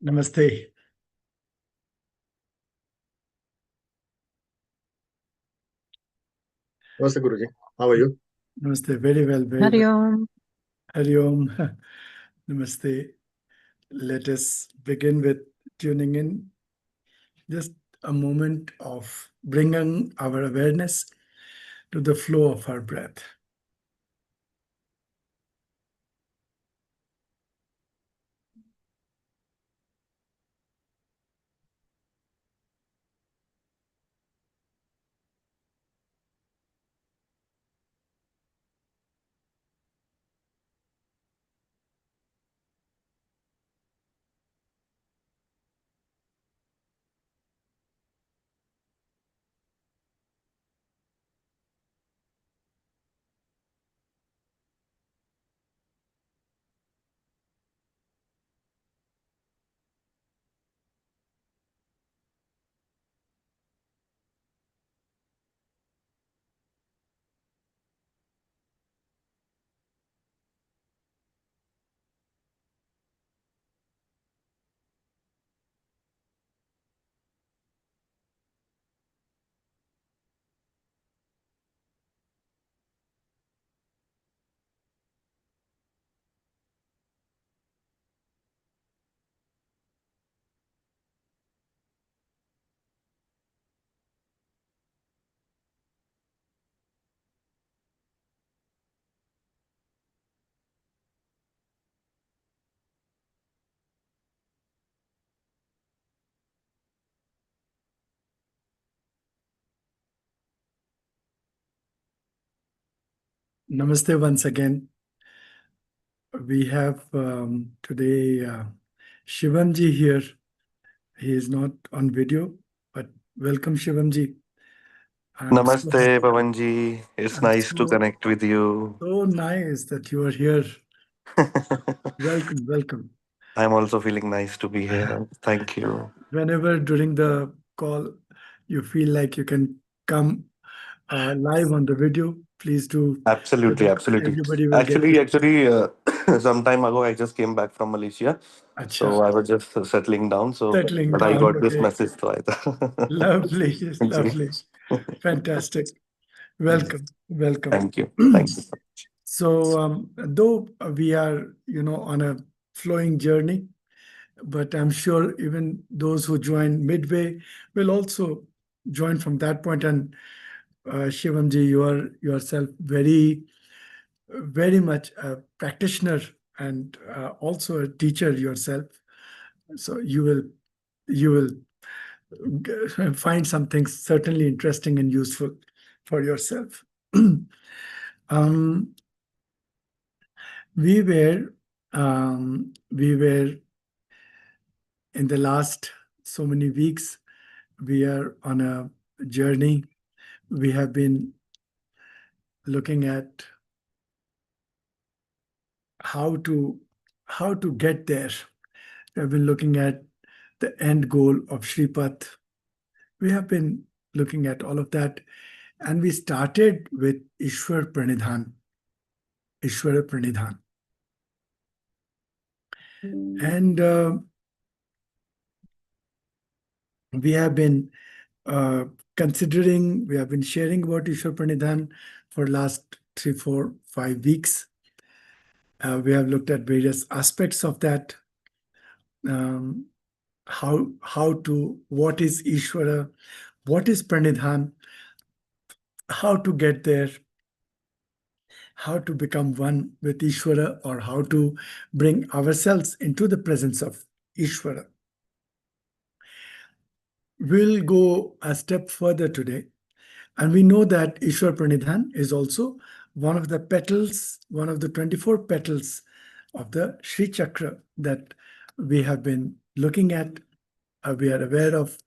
Namaste. Namaste, Guruji. How are you? Namaste. Very well, very well. Hariom. Hari Om. Namaste. Let us begin with tuning in. Just a moment of bringing our awareness to the flow of our breath. Namaste once again. We have today Shivanji here. He is not on video, but welcome, Shivanji. I'm so Namaste, happy. Pavanji. It's I'm nice to so connect with you. so nice that you are here. Welcome, welcome. I'm also feeling nice to be here. Thank you. Whenever during the call you feel like you can come live on the video, please do, so Absolutely, that absolutely. everybody will get to. Actually, some time ago, I just came back from Malaysia. Acha, So I was just settling down. settling But I down. got this Okay, message. So I thought, lovely, actually, lovely, fantastic. yes. Welcome, welcome. Thank you. Thank you. So, though we are, on a flowing journey, but I'm sure even those who join midway will also join from that point. And Shivanji, you are yourself very much a practitioner and also a teacher yourself. So you will find something certainly interesting and useful for yourself. um, we were in the last so many weeks. We are on a journey. We have been looking at how to get there. We have been looking at the end goal of Shripat. We have been looking at all of that, and we started with Ishwar Pranidhan. Ishwara Pranidhan. And we have been uh, considering, we have been sharing about Ishwar Pranidhan for last 3, 4, 5 weeks. We have looked at various aspects of that. What is Ishwara, what is Pranidhan, how to get there, how to become one with Ishwara, or how to bring ourselves into the presence of Ishwara. We'll go a step further today, and we know that Ishwar Pranidhan is also one of the petals, one of the 24 petals of the Sri Chakra that we have been looking at, we are aware of.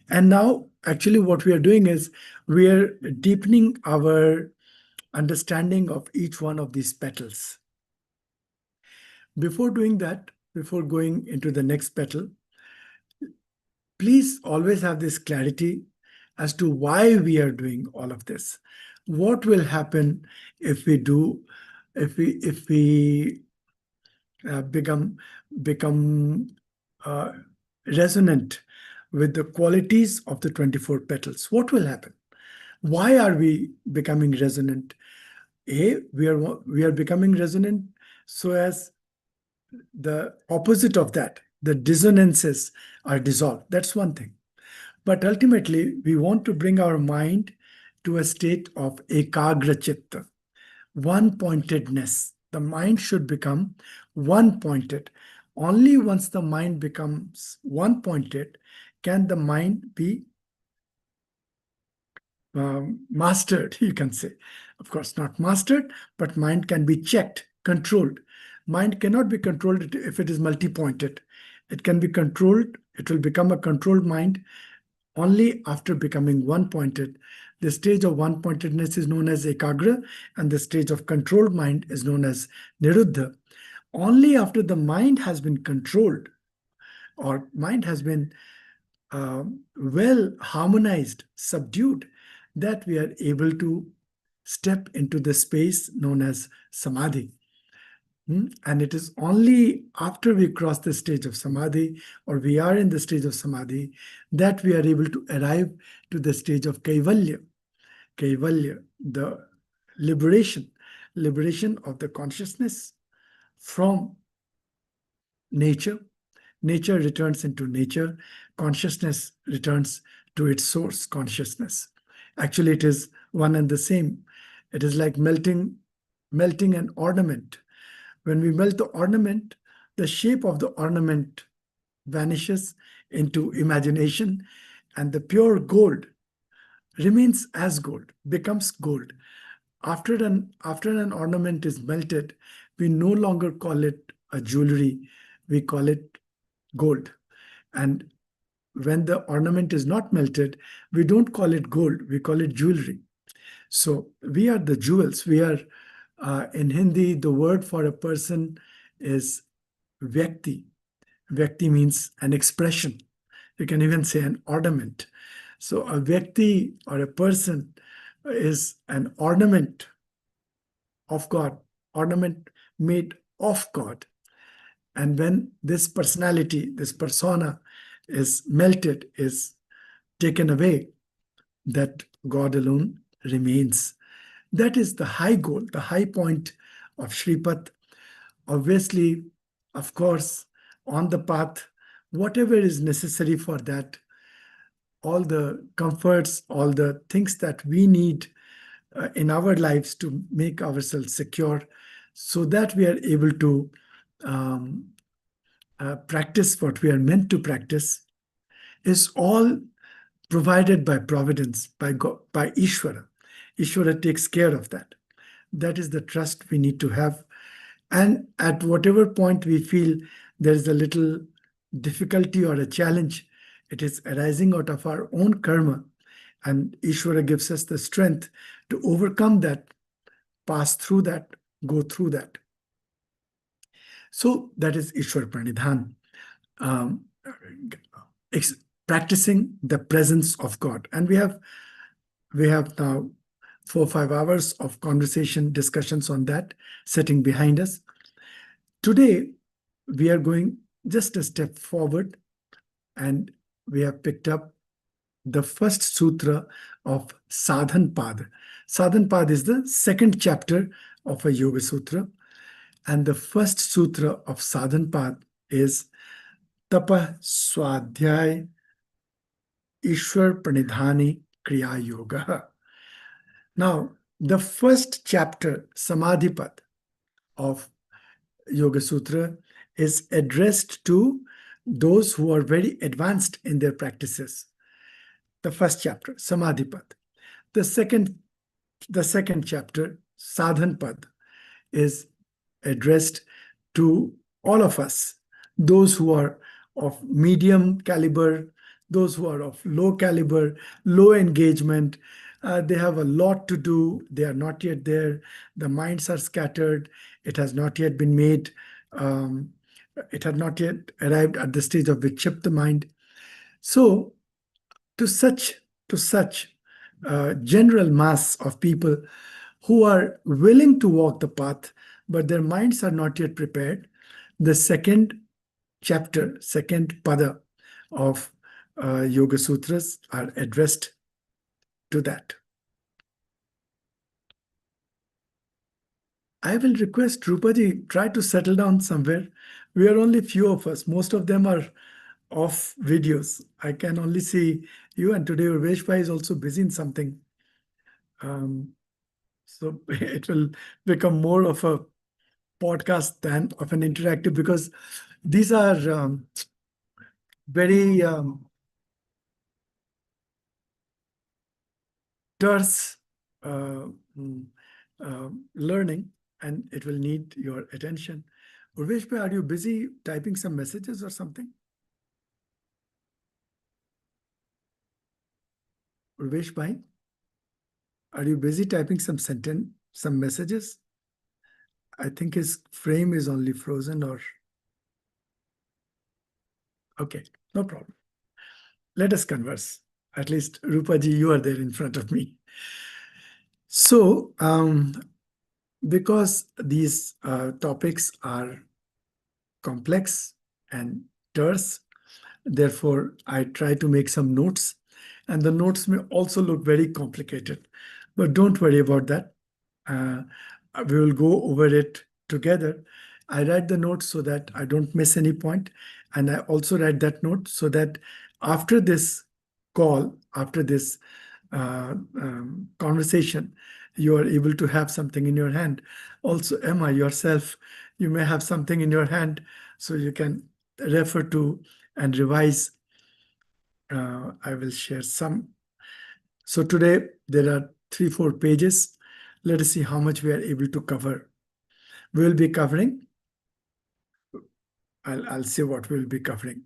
And now, actually, what we are doing is we are deepening our understanding of each one of these petals. Before doing that, before going into the next petal, please always have this clarity as to why we are doing all of this. What will happen if we do, if we become uh, resonant with the qualities of the 24 petals, what will happen? Why are we becoming resonant? We are becoming resonant so as the opposite of that, the dissonances are dissolved. That's one thing. But ultimately, we want to bring our mind to a state of ekagra chitta, one pointedness. The mind should become one pointed. Only once the mind becomes one pointed can the mind be mastered, you can say. Of course, not mastered, but mind can be checked, controlled. Mind cannot be controlled if it is multi-pointed. It can be controlled, it will become a controlled mind only after becoming one-pointed. The stage of one-pointedness is known as ekagra, and the stage of controlled mind is known as niruddha. Only after the mind has been controlled or mind has been well harmonized, subdued, that we are able to step into the space known as samadhi. And it is only after we cross the stage of samadhi, or we are in the stage of samadhi, that we are able to arrive to the stage of kaivalya. Kaivalya, the liberation of the consciousness from nature. Nature returns into nature. Consciousness returns to its source, consciousness. Actually, it is one and the same. It is like melting an ornament. When we melt the ornament, the shape of the ornament vanishes into imagination, and the pure gold remains as gold, becomes gold. After an ornament is melted, we no longer call it a jewelry, we call it gold. And when the ornament is not melted, we don't call it gold, we call it jewelry. So we are the jewels. We are, in Hindi, the word for a person is vyakti. Vyakti means an expression. You can even say an ornament. So a vyakti or a person is an ornament of God, ornament made of God. And when this personality, this persona is melted, is taken away, that God alone remains. That is the high goal, the high point of Shripat. Obviously, of course, on the path, whatever is necessary for that, all the comforts, all the things that we need in our lives to make ourselves secure, so that we are able to um, practice what we are meant to practice, is all provided by providence, by God, by Ishvara. Ishvara takes care of that. That is the trust we need to have. And at whatever point we feel there is a little difficulty or a challenge, it is arising out of our own karma. And Ishvara gives us the strength to overcome that, pass through that, go through that. So that is Ishwar Pranidhan. Um, Practicing the presence of God. And we have now 4 or 5 hours of conversation, discussions on that sitting behind us. Today, we are going just a step forward, and we have picked up the first sutra of Sadhan Pad. Sadhan Pad is the second chapter of a Yoga Sutra, and the first sutra of Sadhan Pad is Tapa Swadhyay Ishwar Pranidhani Kriya Yoga. Now, the first chapter, Samadhipat, of Yoga Sutra is addressed to those who are very advanced in their practices. The first chapter, Samadhipat. The second chapter, Sadhanpad, is addressed to all of us, those who are of medium caliber, those who are of low caliber, low engagement. They have a lot to do. They are not yet there. The minds are scattered. It has not yet been made. It had not yet arrived at the stage of Vikshipta mind. So, to such general mass of people who are willing to walk the path, but their minds are not yet prepared, the second chapter, second pada of Yoga Sutras are addressed to that. I will request Rupaji, try to settle down somewhere. We are only few of us. Most of them are off videos. I can only see you, and today Urvesh Bhai is also busy in something. So it will become more of a podcast than of an interactive, because these are very terse uh, mm, learning, and it will need your attention. Urvesh bhai, are you busy typing some messages or something? Urvesh bhai, are you busy typing some messages? I think his frame is only frozen, or okay, no problem. Let us converse. At least, Rupaji, you are there in front of me. So, because these topics are complex and terse, therefore, I try to make some notes, and the notes may also look very complicated. But don't worry about that. Uh, we will go over it together. I write the notes so that I don't miss any point, and I also write that note so that after this call, after this conversation, you are able to have something in your hand. Also, Emma, yourself, you may have something in your hand so you can refer to and revise. I will share some. So today there are 3-4 pages. Let us see how much we are able to cover. We will be covering. I'll say what we'll be covering.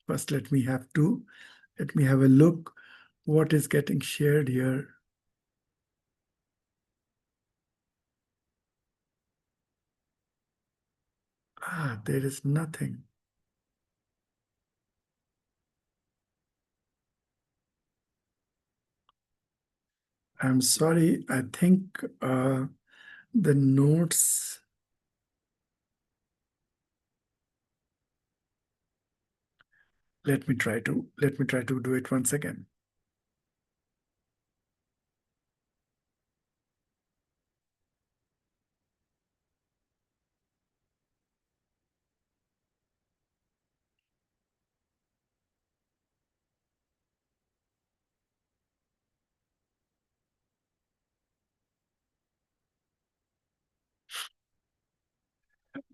First, let me have a look what is getting shared here. There is nothing. I'm sorry. I think the notes. Let me try to do it once again.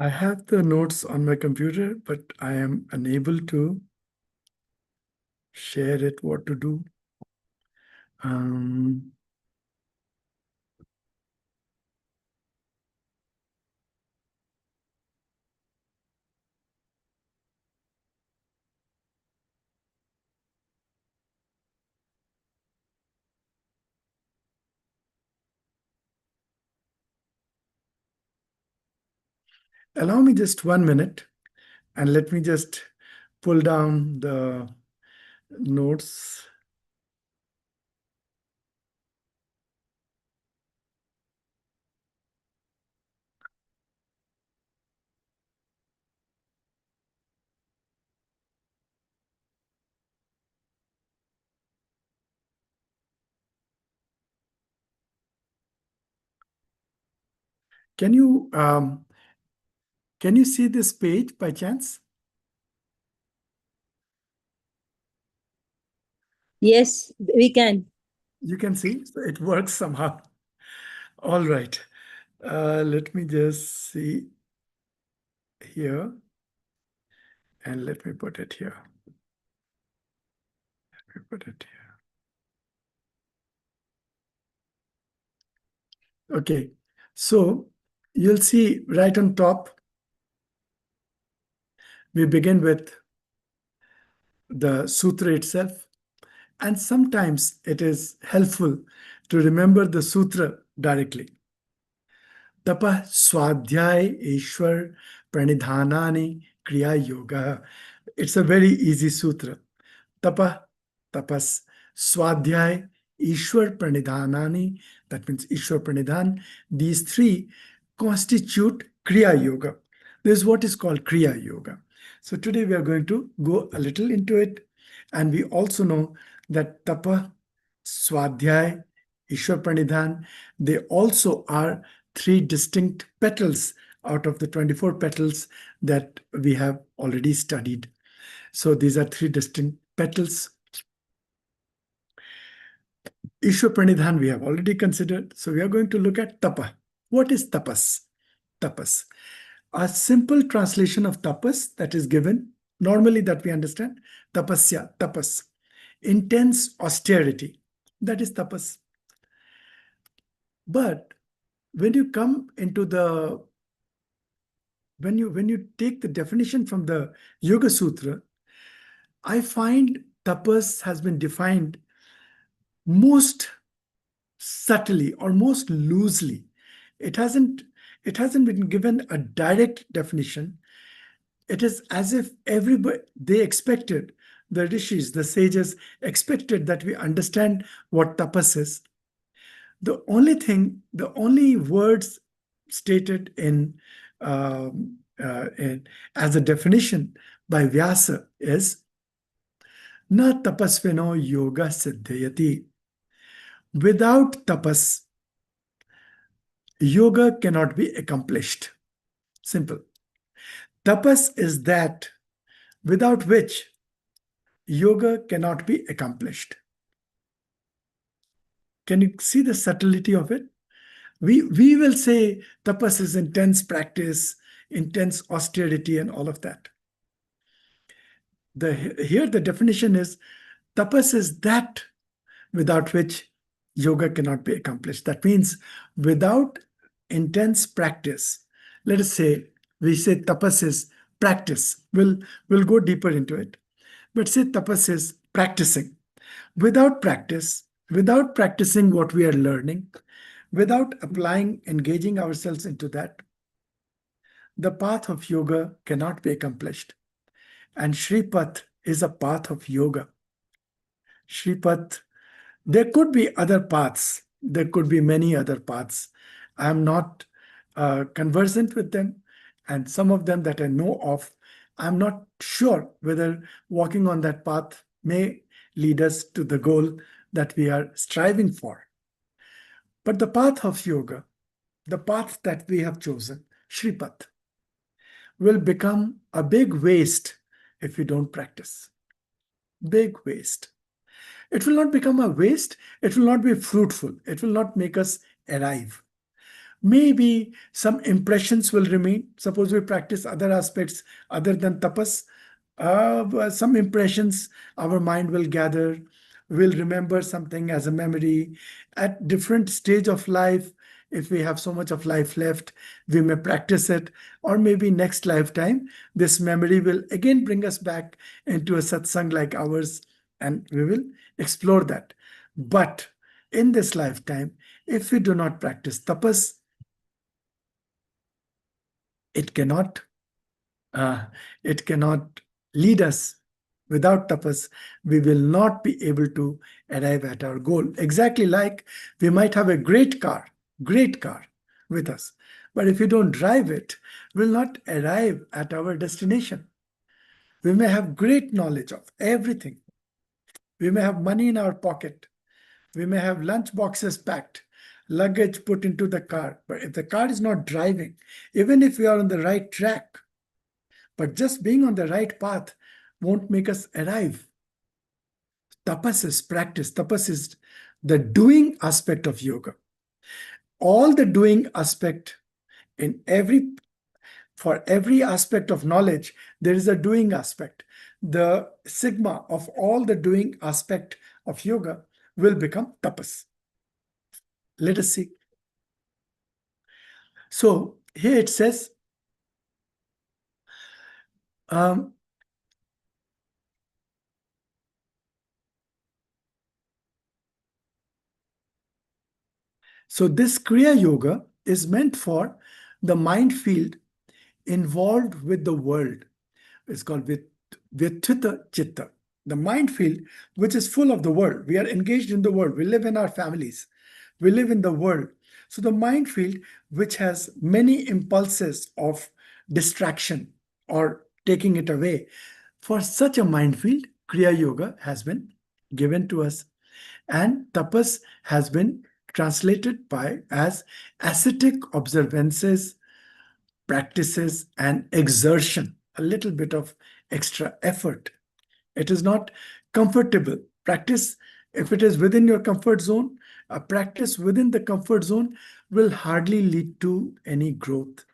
I have the notes on my computer, but I am unable to share it. What to do? Um, Allow me just 1 minute, and let me just pull down the notes. Can you see this page by chance? Yes, we can. You can see, so it works somehow. All right. Let me just see here, and let me put it here. Let me put it here. Okay. So you'll see right on top, we begin with the sutra itself. And sometimes it is helpful to remember the sutra directly. Tapah swadhyay ishwar pranidhanani kriya yoga. It's a very easy sutra. Tapah, tapas, swadhyay, ishwar pranidhanani, that means ishwar pranidhan. These three constitute kriya yoga. This is what is called kriya yoga. So today we are going to go a little into it. And we also know that Tapa, Swadhyay, Ishwar Pranidhan, they also are three distinct petals out of the 24 petals that we have already studied. So these are three distinct petals. Ishwar Pranidhan we have already considered. So we are going to look at Tapa. What is tapas? Tapas. A simple translation of tapas that is given, normally that we understand, tapasya, tapas. Intense austerity. That is tapas. But when you come into the when you take the definition from the Yoga Sutra, I find tapas has been defined most subtly or most loosely. It hasn't been given a direct definition. It is as if everybody, they expected, the rishis, the sages expected that we understand what tapas is. The only words stated as a definition by Vyasa is na tapasvino yoga siddhyati. Without tapas, yoga cannot be accomplished. Simple. Tapas is that without which yoga cannot be accomplished. Can you see the subtlety of it? We will say tapas is intense practice, intense austerity, and all of that. Here the definition is tapas is that without which yoga cannot be accomplished. That means without intense practice, let us say we say tapas is practice. We'll go deeper into it. But say tapas is practicing. Without practice, without practicing what we are learning, without applying, engaging ourselves into that, the path of yoga cannot be accomplished. And Shripat is a path of yoga. Shripat, there could be other paths. There could be many other paths. I'm not conversant with them. And some of them that I know of, I'm not sure whether walking on that path may lead us to the goal that we are striving for. But the path of yoga, the path that we have chosen, Shripat, will become a big waste if we don't practice. Big waste. It will not become a waste. It will not be fruitful. It will not make us arrive. Maybe some impressions will remain. Suppose we practice other aspects other than tapas. Some impressions our mind will gather, will remember something as a memory. At different stage of life, if we have so much of life left, we may practice it. Or maybe next lifetime, this memory will again bring us back into a satsang like ours, and we will explore that. But in this lifetime, if we do not practice tapas, it cannot lead us. Without tapas, we will not be able to arrive at our goal. Exactly like we might have a great car with us, but if we don't drive it, we'll not arrive at our destination. We may have great knowledge of everything. We may have money in our pocket. We may have lunch boxes packed, luggage put into the car. But if the car is not driving, even if we are on the right track, but just being on the right path won't make us arrive. Tapas is practice. Tapas is the doing aspect of yoga. All the doing aspect for every aspect of knowledge, there is a doing aspect. The sigma of all the doing aspect of yoga will become tapas. Let us see. So here it says, so this Kriya Yoga is meant for the mind field involved with the world. It's called Vyatthita Chitta. The mind field which is full of the world. We are engaged in the world. We live in our families. We live in the world. So the mind field which has many impulses of distraction or taking it away. For such a mind field, Kriya Yoga has been given to us. And tapas has been translated as ascetic observances, practices, and exertion, a little bit of extra effort. It is not comfortable. Practice, if it is within your comfort zone, a practice within the comfort zone will hardly lead to any growth.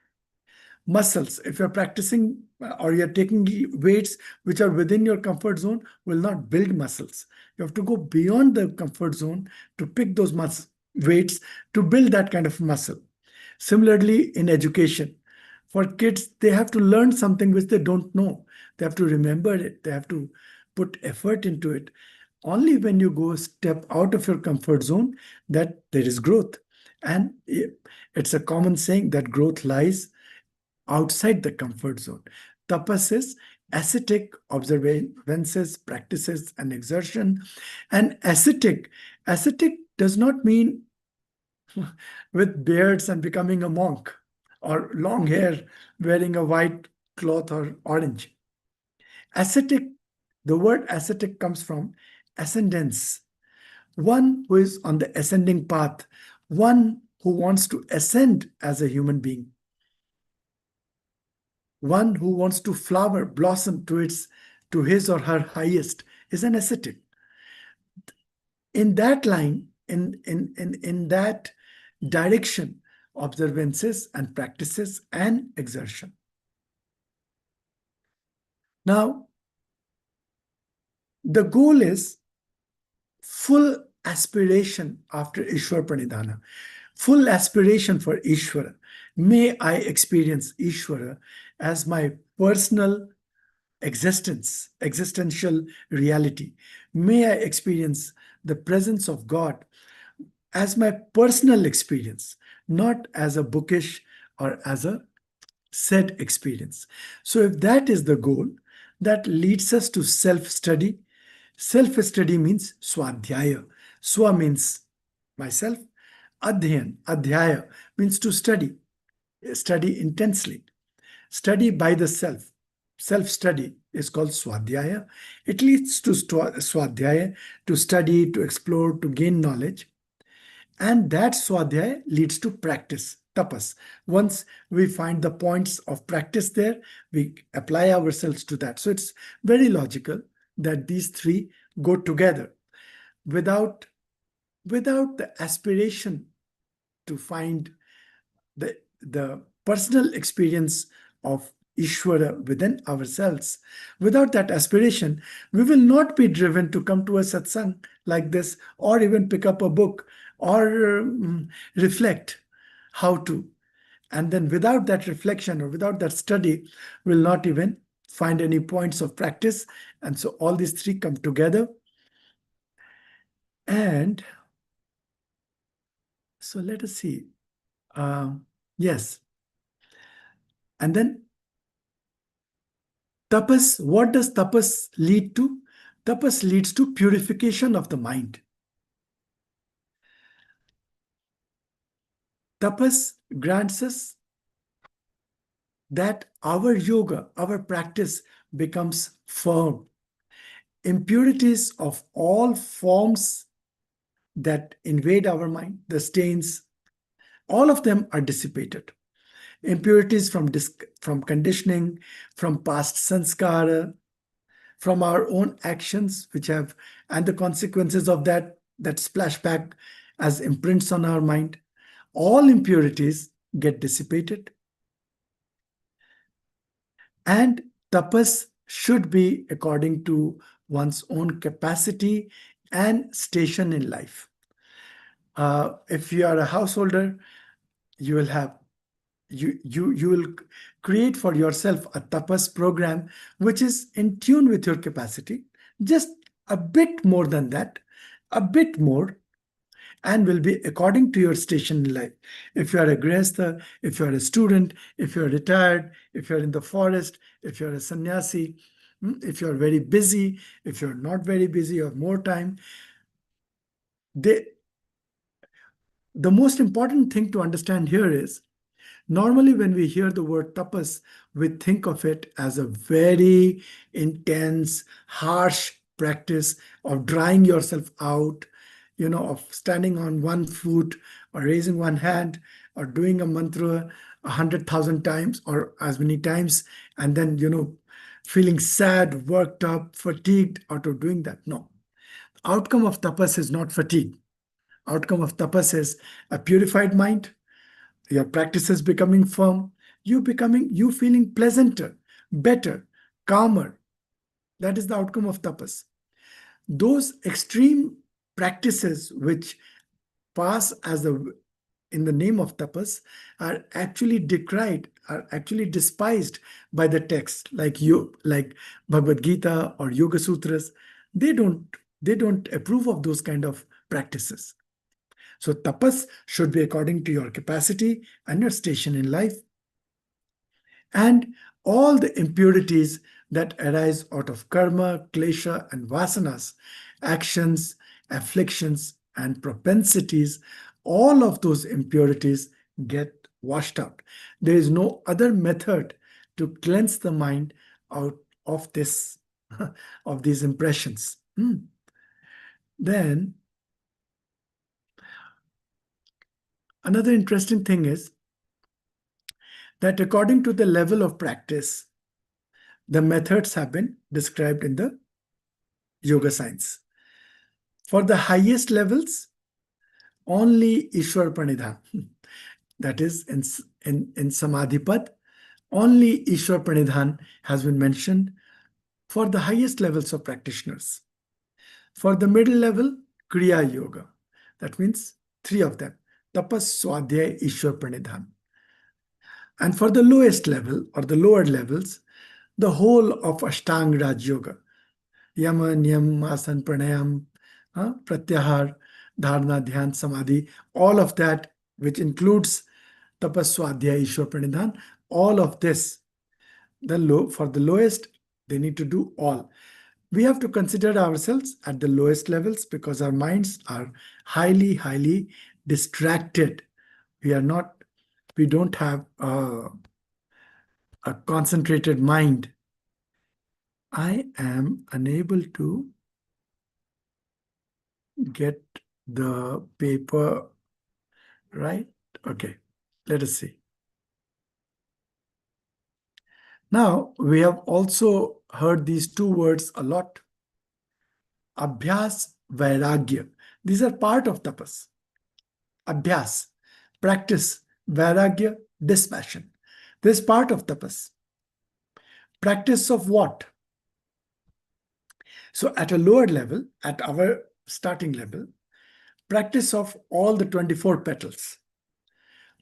Muscles, if you're practicing or you're taking weights which are within your comfort zone, will not build muscles. You have to go beyond the comfort zone to pick those weights to build that kind of muscle. Similarly, in education, for kids, they have to learn something which they don't know. They have to remember it. They have to put effort into it. Only when you go step out of your comfort zone that there is growth. And it's a common saying that growth lies outside the comfort zone. Tapas is ascetic observances, practices, and exertion. And ascetic does not mean with beards and becoming a monk, or long hair wearing a white cloth or orange. Ascetic, the word ascetic comes from ascendance. One who is on the ascending path, one who wants to ascend as a human being, one who wants to flower, blossom to his or her highest, is an ascetic. In that line, in that direction, observances and practices and exertion. Now, the goal is full aspiration after Ishwar Pranidhana, full aspiration for Ishwara. May I experience Ishwara as my personal existence, existential reality. May I experience the presence of God as my personal experience, not as a bookish or as a said experience. So if that is the goal, that leads us to self-study. Self-study means swadhyaya. Swa means myself. Adhyan, adhyaya means to study intensely. Study by the self. Self-study is called swadhyaya. It leads to swadhyaya, to study, to explore, to gain knowledge. And that swadhyaya leads to practice, tapas. Once we find the points of practice there, we apply ourselves to that. So it's very logical that these three go together. Without the aspiration to find the personal experience of Ishvara within ourselves, without that aspiration, we will not be driven to come to a satsang like this, or even pick up a book, or reflect how to. And then without that reflection or without that study, we'll not even find any points of practice. And so all these three come together. And so let us see. Yes. And then tapas, what does tapas lead to? Tapas leads to purification of the mind. Tapas grants us that our yoga, our practice becomes firm. Impurities of all forms that invade our mind, the stains, all of them are dissipated. Impurities from conditioning, from past sanskara, from our own actions, which have, and the consequences of that splash back as imprints on our mind. All impurities get dissipated. And tapas should be according to one's own capacity and station in life. If you are a householder, you will have you will create for yourself a tapas program which is in tune with your capacity, just a bit more than that, a bit more, and will be according to your station in life. If you are a grihastha, if you are a student, if you are retired, if you are in the forest, if you are a sannyasi, if you are very busy, if you are not very busy, you have more time. The most important thing to understand here is Normally, when we hear the word tapas, we think of it as a very intense, harsh practice of drying yourself out, of standing on one foot or raising one hand or doing a mantra 100,000 times or as many times, and then, feeling sad, worked up, fatigued out of doing that. No. Outcome of tapas is not fatigue. Outcome of tapas is a purified mind, your practices becoming firm, you feeling pleasanter, better, calmer. That is the outcome of tapas. Those extreme practices which pass as in the name of tapas are actually decried, are actually despised by the text, like Bhagavad Gita or Yoga Sutras. They don't approve of those kind of practices. So tapas should be according to your capacity and your station in life. And all the impurities that arise out of karma, klesha, and vasanas, actions, afflictions, and propensities, all of those impurities get washed out. There is no other method to cleanse the mind out of this, of these impressions. Then, another interesting thing is that according to the level of practice, the methods have been described in the yoga science. For the highest levels, only Ishwar Pranidhan, that is in Samadhipad, only Ishwar Pranidhan has been mentioned for the highest levels of practitioners. For the middle level, Kriya Yoga. That means three of them, Tapas, Swadhyay, Ishwar Pranidhan. And for the lowest level or the lower levels, the whole of Ashtanga Raj Yoga, Yama, Niyam, Asan, Pranayam, Pratyahar, Dharana, Dhyan, Samadhi, all of that, which includes Tapas, Swadhyaya, Ishwar Pranidhan, all of this, for the lowest, they need to do all. We have to consider ourselves at the lowest levels because our minds are highly, highly distracted. We don't have a concentrated mind. I am unable to get the paper right. Okay, let us see. Now, we have also heard these two words a lot. Abhyas, Vairagya. These are part of tapas. Abhyas, practice. Vairagya, dispassion. This is part of tapas. Practice of what? So at a lower level, at our starting level, practice of all the 24 petals.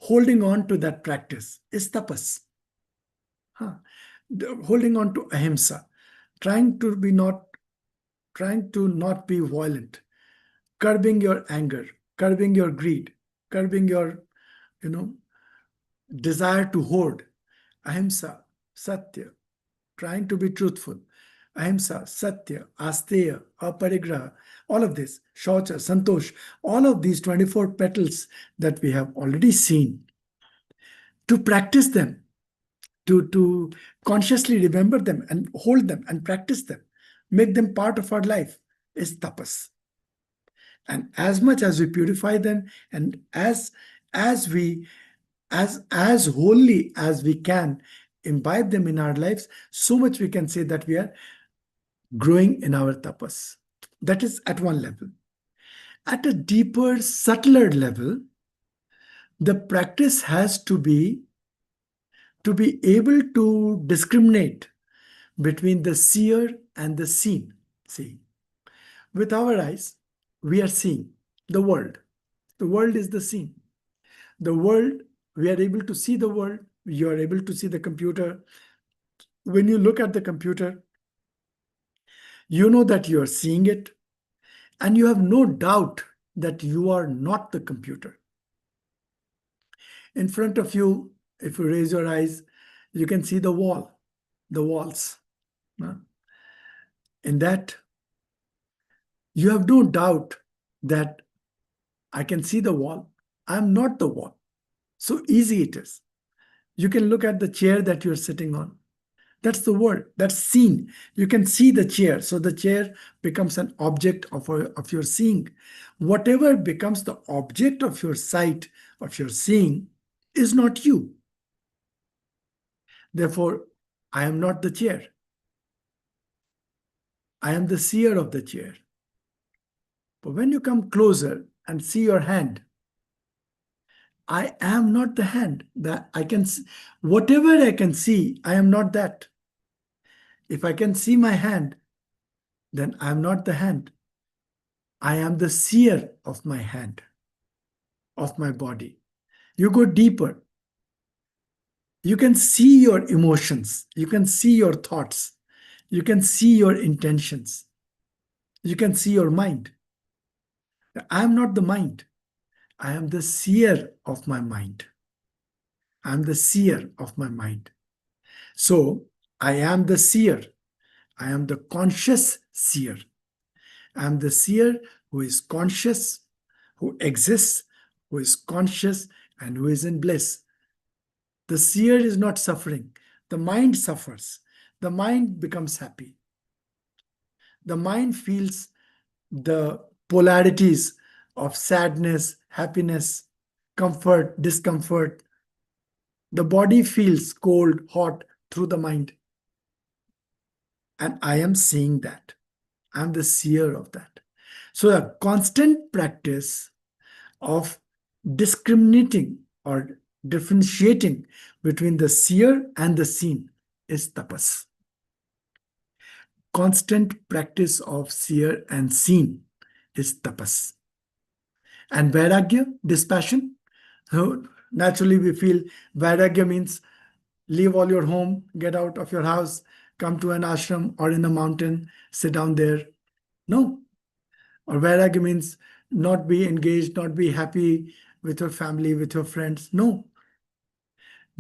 Holding on to that practice is tapas. Holding on to ahimsa, trying to not be violent, curbing your anger, curbing your greed, curbing your, desire to hoard. Ahimsa, satya, trying to be truthful. Ahimsa, satya, asteya, aparigraha, all of this, shaucha, santosh, all of these 24 petals that we have already seen. To practice them, to consciously remember them and hold them and practice them, make them part of our life is tapas. And as much as we purify them and as wholly as we can imbibe them in our lives, so much we can say that we are growing in our tapas. That is at one level. At a deeper, subtler level, the practice has to be able to discriminate between the seer and the seen. See, with our eyes, we are seeing the world. The world is the seen. The world, we are able to see the world. You are able to see the computer. When you look at the computer, you know that you are seeing it, and you have no doubt that you are not the computer. In front of you, if you raise your eyes, you can see the walls. In that, you have no doubt that I can see the wall. I am not the wall. So easy it is. You can look at the chair that you're sitting on. That's the world. That's seen. You can see the chair. So the chair becomes an object of your seeing. Whatever becomes the object of your sight, of your seeing, is not you. Therefore, I am not the chair. I am the seer of the chair. But when you come closer and see your hand, I am not the hand. That I can, whatever I can see, I am not that. If I can see my hand, then I am not the hand. I am the seer of my hand, of my body. You go deeper. You can see your emotions. You can see your thoughts. You can see your intentions. You can see your mind. I am not the mind. I am the seer of my mind. I am the seer of my mind. So I am the seer. I am the conscious seer. I am the seer who is conscious, who exists, who is conscious, and who is in bliss. The seer is not suffering. The mind suffers. The mind becomes happy. The mind feels the polarities of sadness, happiness, comfort, discomfort. The body feels cold, hot through the mind. And I am seeing that. I'm the seer of that. So a constant practice of discriminating or differentiating between the seer and the seen is tapas. Constant practice of seer and seen is tapas. And vairagya, dispassion. So naturally we feel vairagya means leave all your home, get out of your house, come to an ashram or in a mountain, sit down there. No. Or vairagya means not be engaged, not be happy with your family, with your friends. No.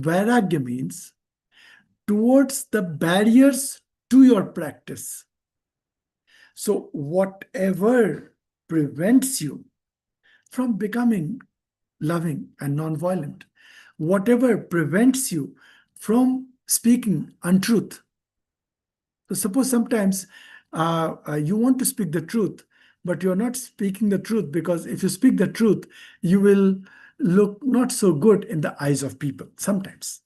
Vairagya means towards the barriers to your practice. So whatever prevents you from becoming loving and non-violent, whatever prevents you from speaking untruth. So suppose sometimes you want to speak the truth, but you're not speaking the truth because if you speak the truth, you will look not so good in the eyes of people sometimes.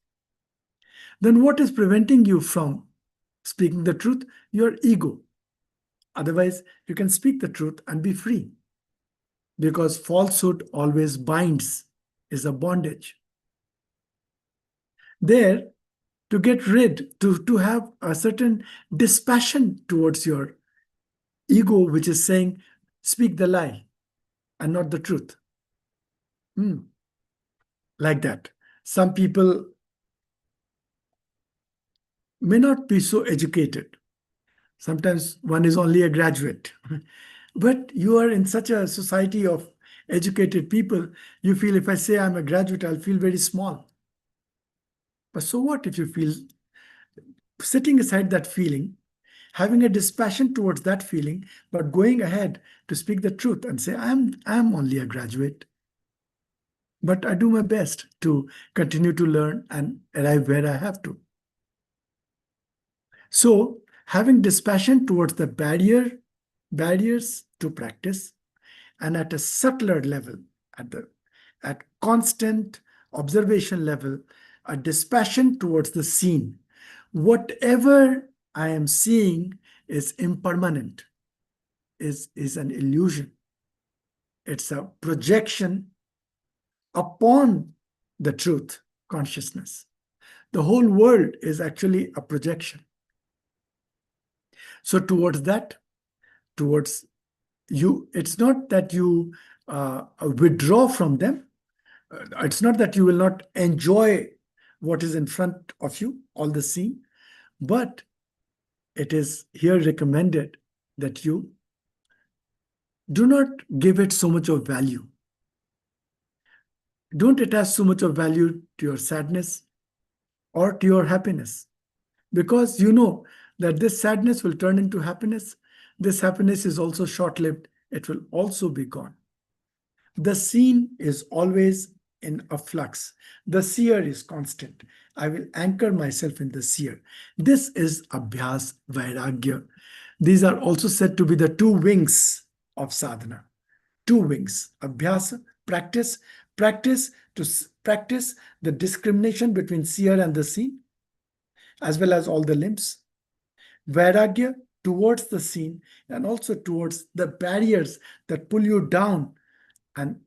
Then what is preventing you from speaking the truth? Your ego. Otherwise, you can speak the truth and be free. Because falsehood always binds, is a bondage. There, to get rid, to have a certain dispassion towards your ego, which is saying, speak the lie and not the truth. Like that. Some people may not be so educated. Sometimes one is only a graduate. But you are in such a society of educated people, you feel if I say I'm a graduate, I'll feel very small. But so what if you feel, setting aside that feeling, having a dispassion towards that feeling, but going ahead to speak the truth and say, I'm only a graduate. But I do my best to continue to learn and arrive where I have to. So having dispassion towards the barriers to practice, and at a subtler level, at constant observation level, a dispassion towards the seen. Whatever I am seeing is impermanent, is an illusion. It's a projection upon the truth, consciousness. The whole world is actually a projection. So towards that, towards you, it's not that you withdraw from them. It's not that you will not enjoy what is in front of you, all the scene, but it is here recommended that you do not give it so much of value. Don't attach so much of value to your sadness or to your happiness, because you know that this sadness will turn into happiness. This happiness is also short-lived. It will also be gone. The seen is always in a flux. The seer is constant. I will anchor myself in the seer. This is Abhyas Vairagya. These are also said to be the two wings of sadhana. Two wings. Abhyasa, practice, practice the discrimination between seer and the seen, as well as all the limbs. Vairagya, towards the seen, and also towards the barriers that pull you down and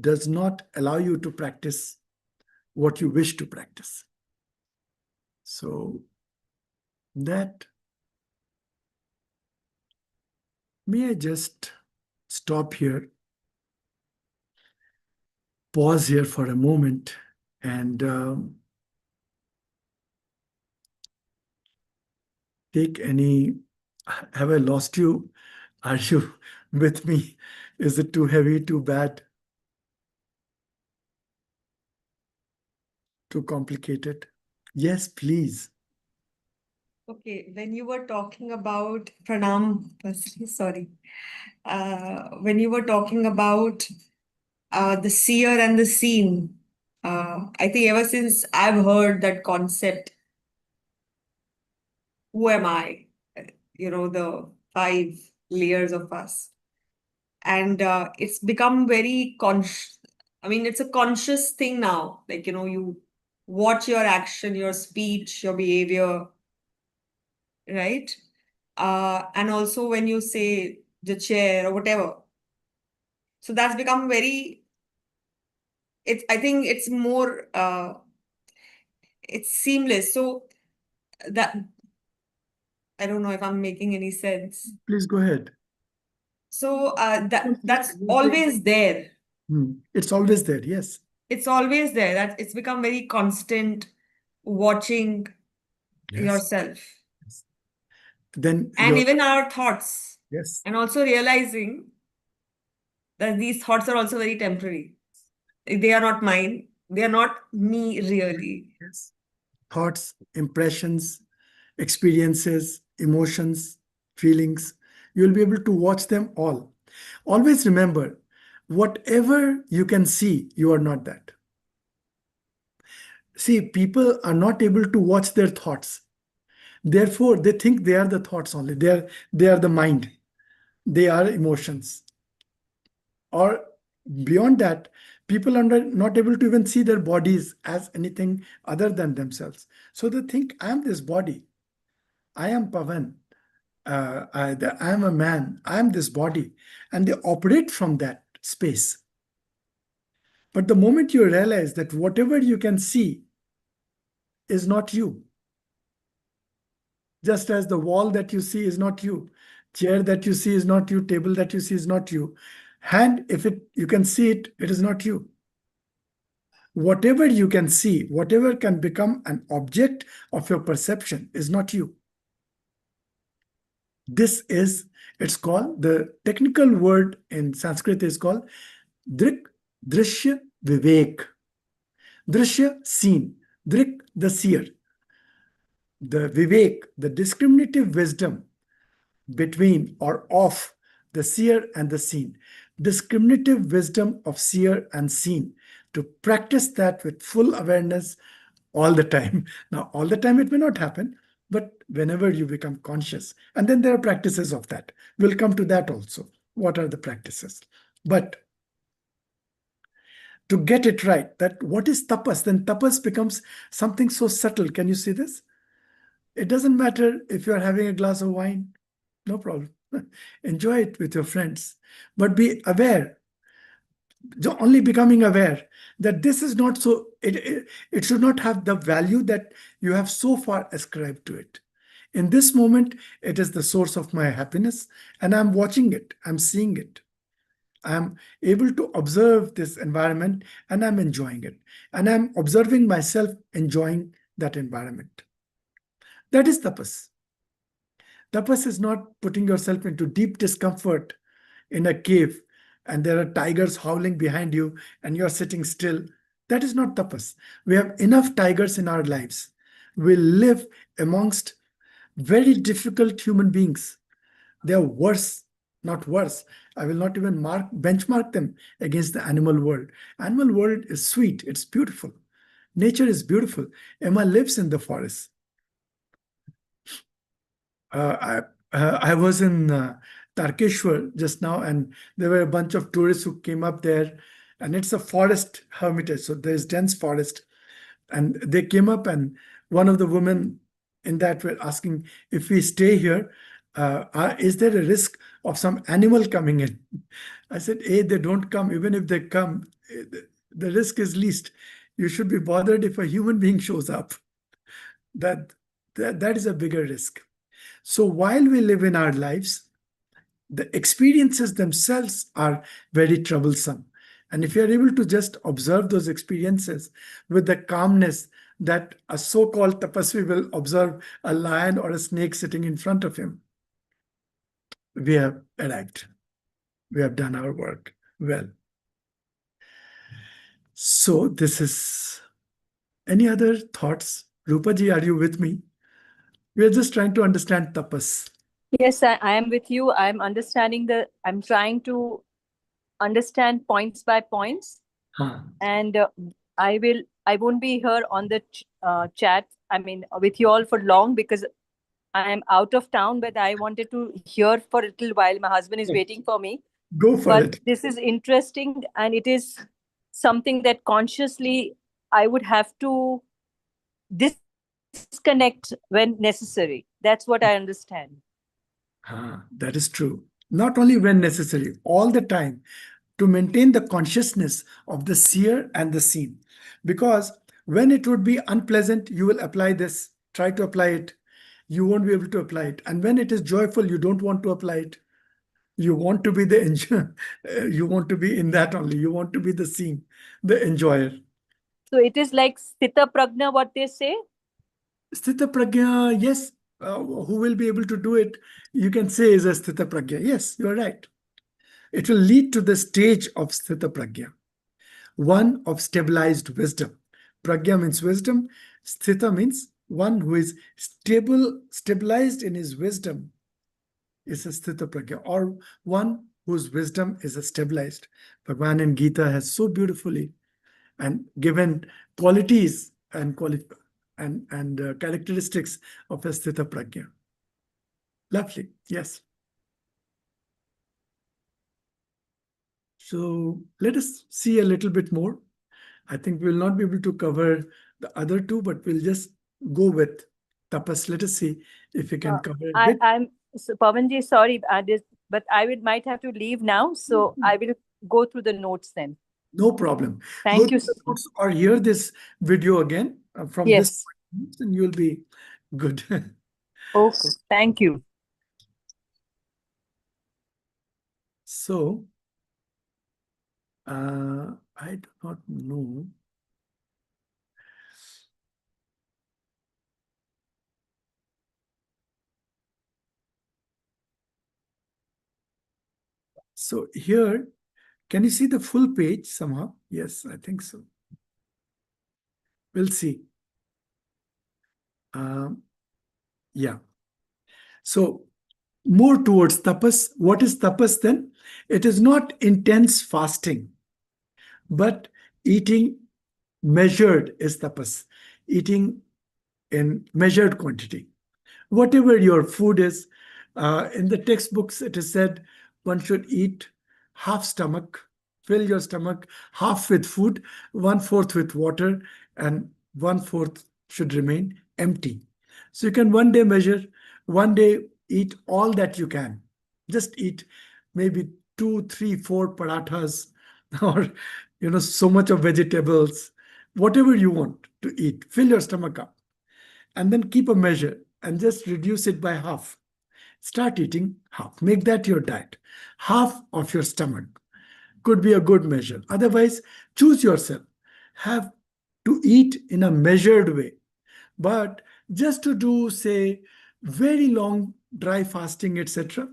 does not allow you to practice what you wish to practice. So that, may I just stop here, pause here for a moment, and take any, have I lost you? Are you with me? Is it too heavy, too bad, too complicated? Yes, please. Okay, when you were talking about pranam, firstly, sorry. When you were talking about the seer and the seen, I think ever since I've heard that concept, who am I? The 5 layers of us. And it's become very conscious. I mean, it's a conscious thing now. Like, you watch your action, your speech, your behavior, right? And also when you say the chair or whatever. So that's become I think it's more, it's seamless. So that, I don't know if I'm making any sense. Please go ahead. So that's always there. It's always there, yes. It's always there. That it's become very constant watching yourself. Yes. Then And even our thoughts. yes. And also realizing that these thoughts are also very temporary. They are not mine. They are not me really. Yes. Thoughts, impressions, experiences, emotions, feelings. You'll be able to watch them all. Always remember, whatever you can see, you are not that. See, people are not able to watch their thoughts. Therefore, they think they are the thoughts only. They are the mind. They are emotions. Or beyond that, people are not able to even see their bodies as anything other than themselves. So they think, I am this body. I am Pavan. I am a man. I am this body. And they operate from that space. But the moment you realize that whatever you can see is not you, just as the wall that you see is not you, chair that you see is not you, table that you see is not you, hand, if you can see it, it is not you. Whatever you can see, whatever can become an object of your perception is not you. It's called, the technical word in Sanskrit is called drishya vivek. Drishya, seen. Drik, the seer. The vivek, the discriminative wisdom between or of the seer and the seen. Discriminative wisdom of seer and seen. To practice that with full awareness all the time. Now, all the time it may not happen, but whenever you become conscious. And then there are practices of that. We'll come to that also. What are the practices? But to get it right, that what is tapas? Then tapas becomes something so subtle. Can you see this? It doesn't matter if you're having a glass of wine. No problem. Enjoy it with your friends. But be aware. Only becoming aware that this is not so, it should not have the value that you have so far ascribed to it. In this moment, it is the source of my happiness, and I'm watching it, I'm seeing it. I'm able to observe this environment and I'm enjoying it. And I'm observing myself enjoying that environment. That is tapas. Tapas is not putting yourself into deep discomfort in a cave and there are tigers howling behind you and you're sitting still. That is not tapas. We have enough tigers in our lives. We live amongst very difficult human beings. They are worse not worse. I will not even benchmark them against the animal world. Animal world is sweet, it's beautiful. Nature is beautiful. Emma lives in the forest. I was in Tarkeshwar just now, and there were a bunch of tourists who came up there, and it's a forest hermitage, so there's dense forest. And they came up, and one of the women in that were asking, if we stay here, is there a risk of some animal coming in? I said, they don't come. Even if they come, the risk is least. You should be bothered if a human being shows up. That is a bigger risk. So while we live in our lives, the experiences themselves are very troublesome. And if you are able to just observe those experiences with the calmness that a so-called tapasvi will observe a lion or a snake sitting in front of him, we have arrived. We have done our work well. So this is... Any other thoughts? Rupaji, are you with me? We are just trying to understand tapas. Yes, I am with you. I'm trying to understand points by points. And I won't be here on the chat, I mean, with you all for long, because I am out of town, but I wanted to hear for a little while. My husband is waiting for me. Go for But it. this is interesting, and it is something that consciously I would have to disconnect when necessary. That's what I understand. That is true. Not only when necessary, all the time, to maintain the consciousness of the seer and the seen. Because when it would be unpleasant, you will apply this, try to apply it. You won't be able to apply it. And when it is joyful, you don't want to apply it. You want to be the enjoyer. You want to be in that only. You want to be the seen, the enjoyer. So it is like Sthita Prajna, what they say? Sthita Prajna, yes. Who will be able to do it, you can say, is a Sthita Prajna. Yes, you're right. It will lead to the stage of Sthita Prajna, one of stabilized wisdom. Prajna means wisdom. Sthita means one who is stabilized in his wisdom is a Sthita Prajna, or one whose wisdom is a stabilized. Bhagwan in Gita has so beautifully and given qualities and characteristics of a Sthita Prajna. Lovely, yes. So let us see a little bit more. I think we'll not be able to cover the other two, but we'll just go with tapas. Let us see if we can cover it. I'm so, Pavanji, sorry, but I might have to leave now, so I will go through the notes then. No problem. Thank you. Or hear this video again from this point, and you'll be good. Okay, thank you. So, I do not know. So here, can you see the full page somehow? Yes, I think so. We'll see. Yeah. So more towards tapas. What is tapas then? It is not intense fasting, but eating measured is tapas. Eating in measured quantity. Whatever your food is, in the textbooks it is said one should eat half stomach, fill your stomach half with food, 1/4 with water, and 1/4 should remain empty. So you can one day measure, one day eat all that you can. Just eat maybe 2, 3, 4 parathas, or so much of vegetables, whatever you want to eat. Fill your stomach up, and then keep a measure and just reduce it by half. Start eating half. Make that your diet. Half of your stomach could be a good measure. Otherwise, choose yourself. Have to eat in a measured way. But just to do, say, very long dry fasting, etc.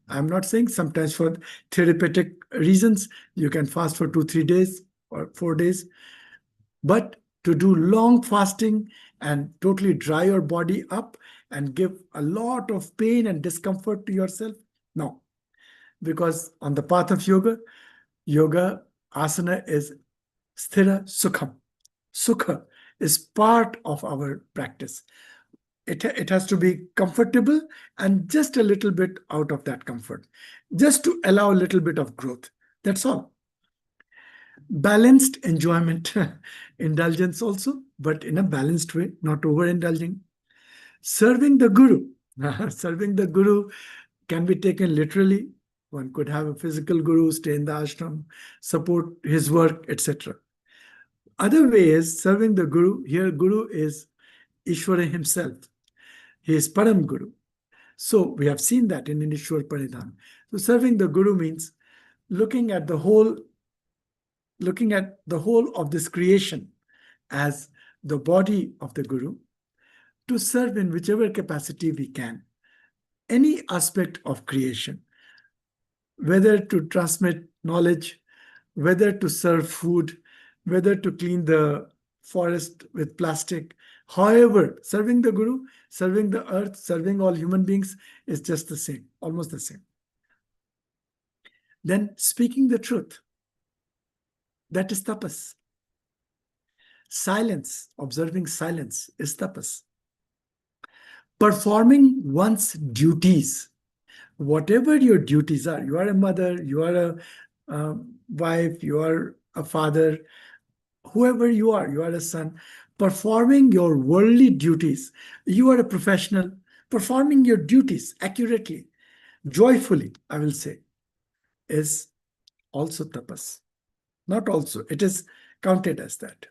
I'm not saying, sometimes for therapeutic reasons, you can fast for 2, 3 days or 4 days. But to do long fasting and totally dry your body up and give a lot of pain and discomfort to yourself, no. because on the path of yoga asana is sthira sukham. Sukha is part of our practice. It has to be comfortable and just a little bit out of that comfort, just to allow a little bit of growth. That's all. Balanced enjoyment, indulgence also, but in a balanced way, not overindulging. Serving the Guru. Serving the Guru can be taken literally. One could have a physical Guru, stay in the ashram, support his work, etc. Other way is serving the Guru. Here, Guru is Ishvara himself. He is Param Guru. So we have seen that in Ishwar Pranidhan. So serving the Guru means looking at the whole of this creation as the body of the Guru, to serve in whichever capacity we can any aspect of creation, whether to transmit knowledge, whether to serve food, whether to clean the forest with plastic. However, serving the Guru, serving the earth, serving all human beings is just the same, almost the same. Then speaking the truth, that is tapas. Silence, observing silence is tapas. Performing one's duties, whatever your duties are, you are a mother, you are a wife, you are a father, whoever you are a son, performing your worldly duties, you are a professional, performing your duties accurately, joyfully, I will say, is also tapas. Not also, it is counted as that.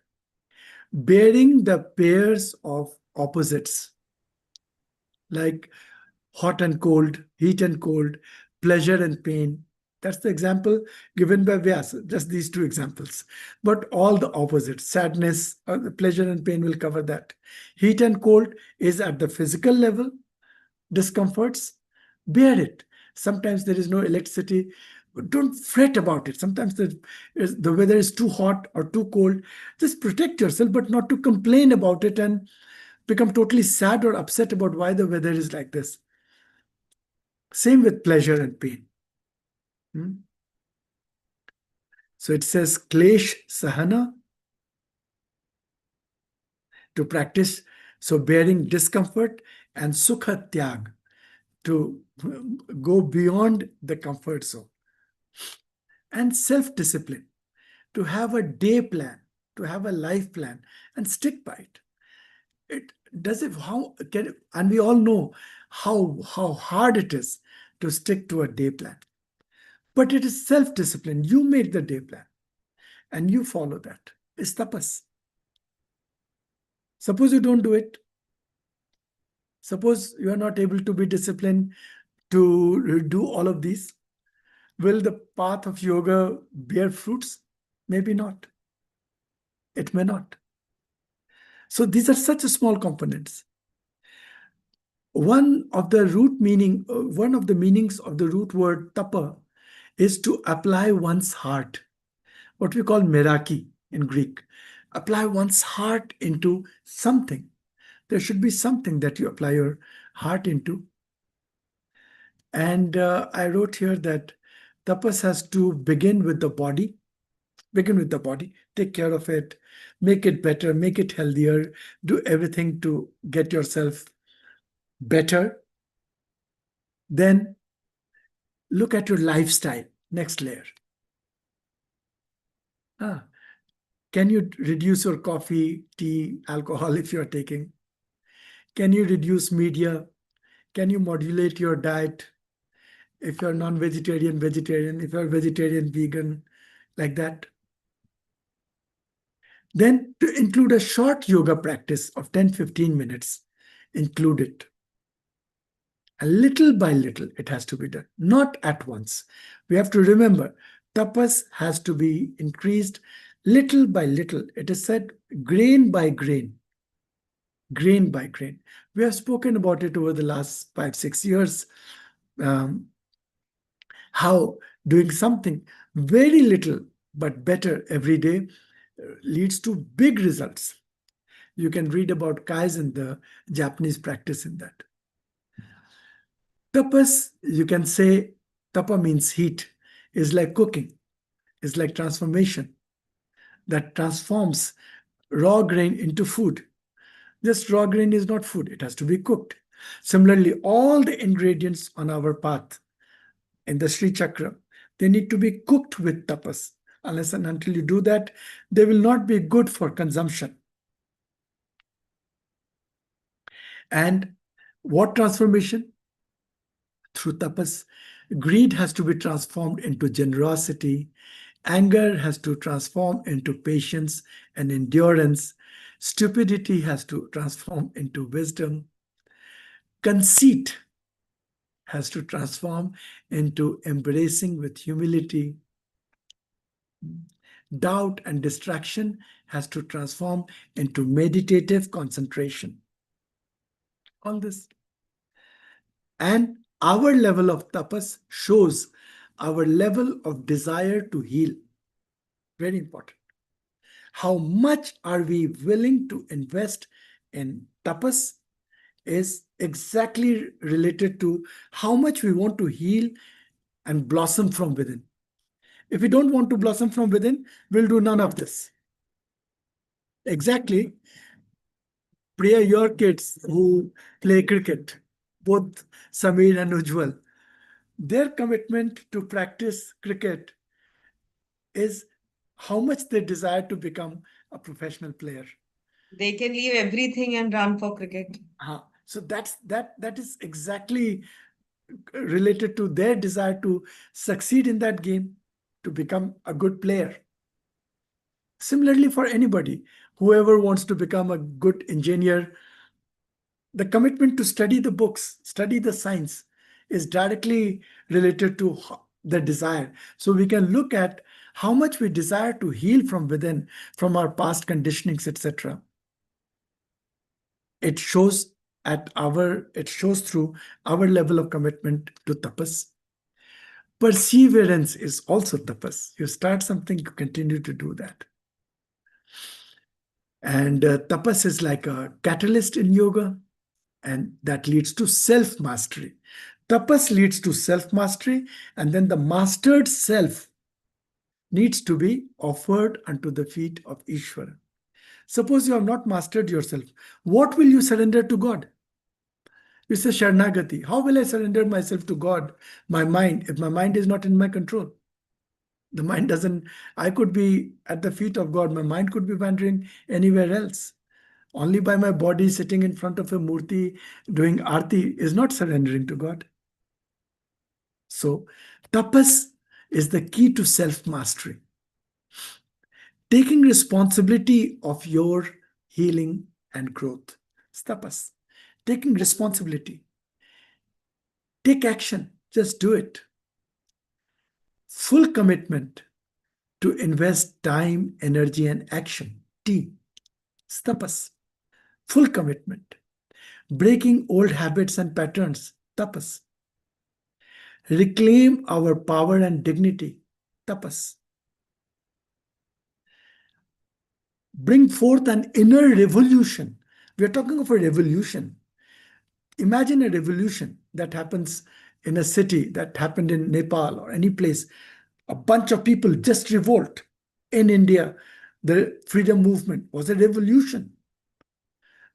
Bearing the pairs of opposites, like hot and cold, heat and cold, pleasure and pain. That's the example given by Vyasa, just these two examples. But all the opposites, sadness, the pleasure and pain will cover that. Heat and cold is at the physical level, discomforts, bear it. Sometimes there is no electricity. Don't fret about it. Sometimes the weather is too hot or too cold. Just protect yourself, but not to complain about it and become totally sad or upset about why the weather is like this. Same with pleasure and pain. So it says klesh sahana, to practice, so bearing discomfort, and sukha tyag, to go beyond the comfort zone. And self-discipline, to have a day plan, to have a life plan and stick by it. It does it, how can it, and we all know how hard it is to stick to a day plan. But it is self-discipline. You make the day plan and you follow that. It's tapas. Suppose you don't do it. Suppose you are not able to be disciplined to do all of these. Will the path of yoga bear fruits? Maybe not. It may not. So these are such small components. One of the meanings of the root word tapa is to apply one's heart, what we call meraki in Greek. Apply one's heart into something. There should be something that you apply your heart into. And I wrote here that tapas has to begin with the body. Begin with the body, take care of it, make it better, make it healthier, do everything to get yourself better. Then look at your lifestyle, next layer. Can you reduce your coffee, tea, alcohol if you're taking? Can you reduce media? Can you modulate your diet? If you're non-vegetarian, vegetarian, if you're vegetarian, vegan, like that. Then to include a short yoga practice of 10-15 minutes, include it. And little by little, it has to be done, not at once. We have to remember, tapas has to be increased little by little. It is said grain by grain. Grain by grain. We have spoken about it over the last 5-6 years. How doing something very little but better every day leads to big results. You can read about Kaizen, the Japanese practice in that. Tapas, you can say, Tapa means heat, is like cooking, is like transformation that transforms raw grain into food. Just raw grain is not food, it has to be cooked. Similarly, all the ingredients on our path in the Sri Chakra, they need to be cooked with tapas. Unless and until you do that, they will not be good for consumption. And what transformation? Through tapas, greed has to be transformed into generosity, anger has to transform into patience and endurance, stupidity has to transform into wisdom, conceit has to transform into embracing with humility, doubt and distraction has to transform into meditative concentration. All this. And our level of tapas shows our level of desire to heal. Very important. How much are we willing to invest in tapas is exactly related to how much we want to heal and blossom from within. If we don't want to blossom from within, we'll do none of this. Exactly. Priya, your kids who play cricket, both Samir and Ujjwal, their commitment to practice cricket is how much they desire to become a professional player. They can leave everything and run for cricket. So that is exactly related to their desire to succeed in that game, to become a good player. Similarly, for anybody, whoever wants to become a good engineer, the commitment to study the books, study the science, is directly related to the desire. So we can look at how much we desire to heal from within, from our past conditionings, etc. It shows through our level of commitment to tapas. Perseverance is also tapas. You start something, you continue to do that. And tapas is like a catalyst in yoga, and that leads to self-mastery. Tapas leads to self-mastery, and then the mastered self needs to be offered unto the feet of Ishvara. Suppose you have not mastered yourself, what will you surrender to God? You say Sharanagati. How will I surrender myself to God, my mind, if my mind is not in my control? The mind doesn't, I could be at the feet of God, my mind could be wandering anywhere else. Only by my body sitting in front of a murti doing arti is not surrendering to God. So, tapas is the key to self-mastery. Taking responsibility of your healing and growth. It's tapas. Taking responsibility. Take action. Just do it. Full commitment to invest time, energy, and action. T. It's tapas. Full commitment. Breaking old habits and patterns. Tapas. Reclaim our power and dignity. Tapas. Bring forth an inner revolution. We are talking of a revolution. Imagine a revolution that happens in a city, that happened in Nepal or any place. A bunch of people just revolt. In India, the freedom movement was a revolution.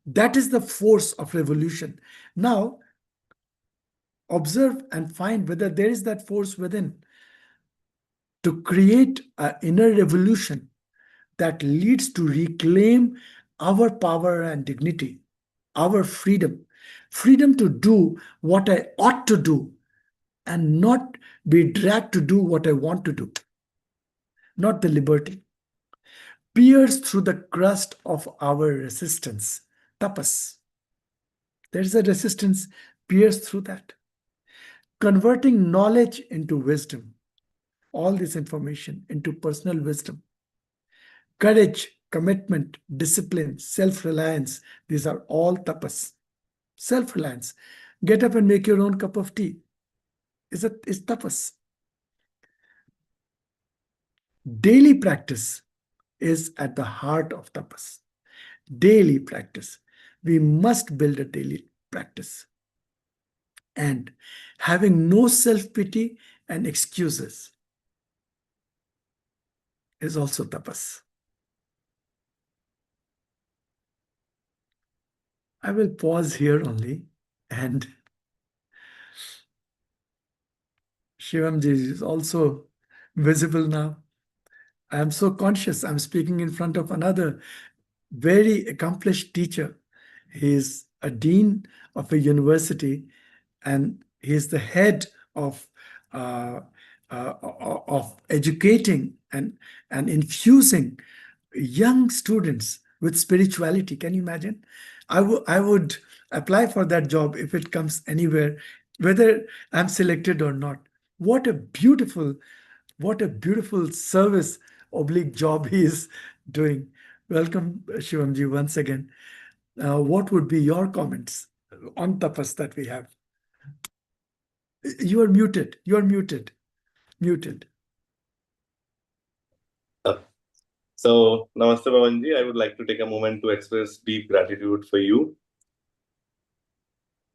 That is the force of revolution. Now, observe and find whether there is that force within to create an inner revolution that leads to reclaim our power and dignity, our freedom. Freedom to do what I ought to do and not be dragged to do what I want to do. Not the liberty. Pierce through the crust of our resistance. Tapas. There is a resistance, pierce through that. Converting knowledge into wisdom. All this information into personal wisdom. Courage, commitment, discipline, self-reliance. These are all tapas. Self-reliance. Get up and make your own cup of tea. Is tapas. Daily practice is at the heart of tapas. Daily practice. We must build a daily practice. And having no self-pity and excuses is also tapas. I will pause here only, and Shivam ji is also visible now. I am so conscious. I'm speaking in front of another very accomplished teacher. He is a dean of a university, and he is the head of uh, educating and infusing young students with spirituality. Can you imagine? I would apply for that job if it comes anywhere, whether I'm selected or not. What a beautiful, what a beautiful service oblique job he is doing. Welcome, Shivamji, once again. What would be your comments on tapas that we have? You are muted. You are muted. Muted. So, Namaste Bhavanji, I would like to take a moment to express deep gratitude for you.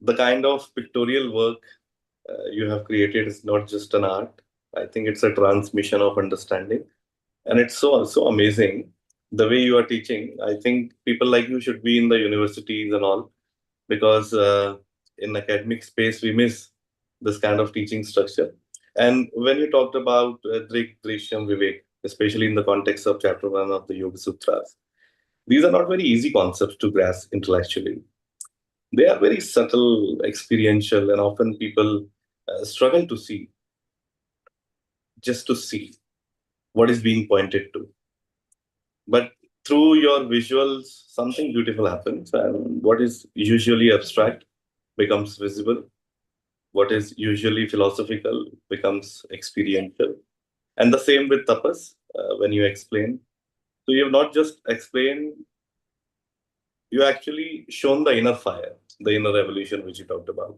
The kind of pictorial work you have created is not just an art. I think it's a transmission of understanding. And it's so amazing the way you are teaching. I think people like you should be in the universities and all, because in academic space, we miss this kind of teaching structure. And when you talked about Drishyam Vivek, especially in the context of chapter 1 of the Yoga Sutras, these are not very easy concepts to grasp intellectually. They are very subtle, experiential, and often people struggle to see, just to see what is being pointed to. But through your visuals, something beautiful happens, and what is usually abstract becomes visible. What is usually philosophical becomes experiential. And the same with tapas, when you explain. So you have not just explained, you actually shown the inner fire, the inner revolution which you talked about.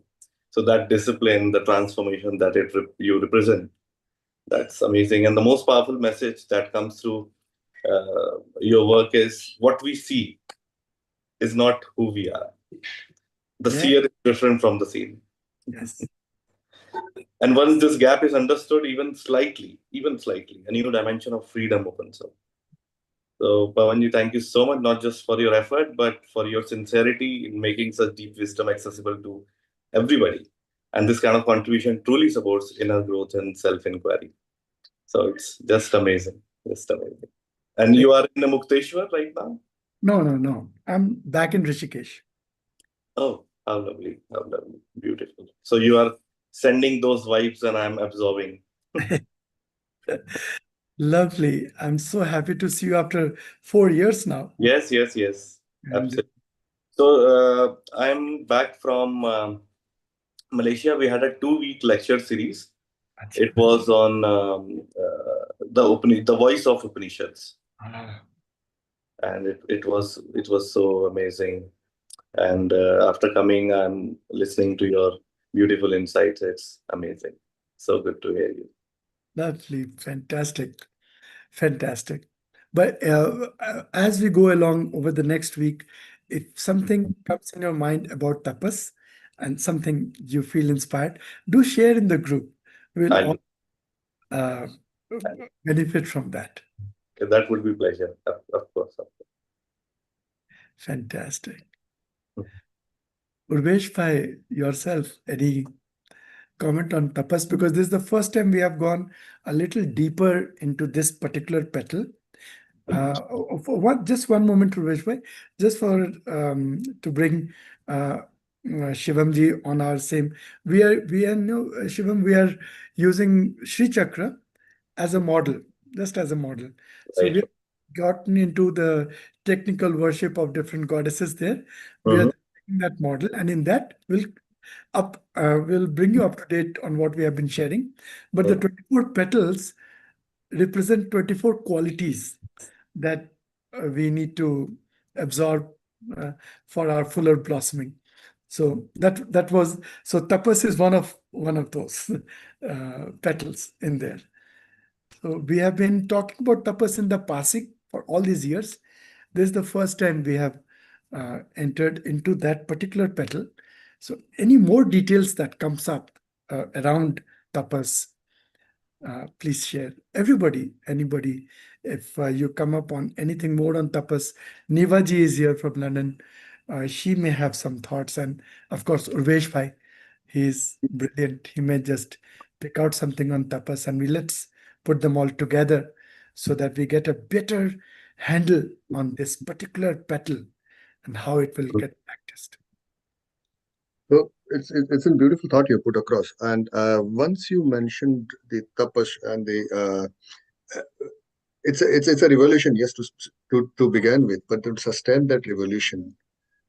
So that discipline, the transformation that you represent, that's amazing. And the most powerful message that comes through your work is what we see is not who we are. The Yeah. seer is different from the seen. Yes. And once this gap is understood, even slightly, a new dimension of freedom opens up. So, Pavanji, thank you so much, not just for your effort, but for your sincerity in making such deep wisdom accessible to everybody. And this kind of contribution truly supports inner growth and self-inquiry. So it's just amazing, just amazing. And you are in the Mukteshwar right now? No. I'm back in Rishikesh. Oh, how lovely, beautiful. So you are sending those vibes and I'm absorbing. Lovely. I'm so happy to see you after 4 years now. Yes, And absolutely. So I'm back from Malaysia. We had a 2-week lecture series. It was on the voice of Upanishads, and it was so amazing. And after coming, I'm listening to your beautiful insights. It's amazing. So good to hear you. lovely. Fantastic. Fantastic. But as we go along over the next week, if something comes in your mind about tapas and something you feel inspired, do share in the group. We'll I all uh, benefit from that. That would be pleasure, of course. Fantastic. Urvesh bhai, yourself, any comment on tapas? Because this is the first time we have gone a little deeper into this particular petal. Just one moment, Urvesh bhai, just for to bring Shivamji on our same. Shivam, we are using Sri Chakra as a model, just as a model. So we Right. have gotten into the technical worship of different goddesses there. We are Mhm. taking that model, and in that we'll bring you up to date on what we have been sharing. But the 24 petals represent 24 qualities that we need to absorb for our fuller blossoming. So that was so tapas is one of those petals in there. So we have been talking about tapas in the passing for all these years. This is the first time we have entered into that particular petal. So any more details that comes up around tapas, Please share. Everybody, anybody, if you come up on anything more on tapas, Nivaji is here from London. She may have some thoughts, and of course, Urvesh Bhai, he is brilliant. He may just pick out something on tapas, and let's put them all together so that we get a better handle on this particular petal and how it will get practiced. So it's a beautiful thought you put across. And once you mentioned the tapas and the it's a revolution, yes, to begin with, but to sustain that revolution,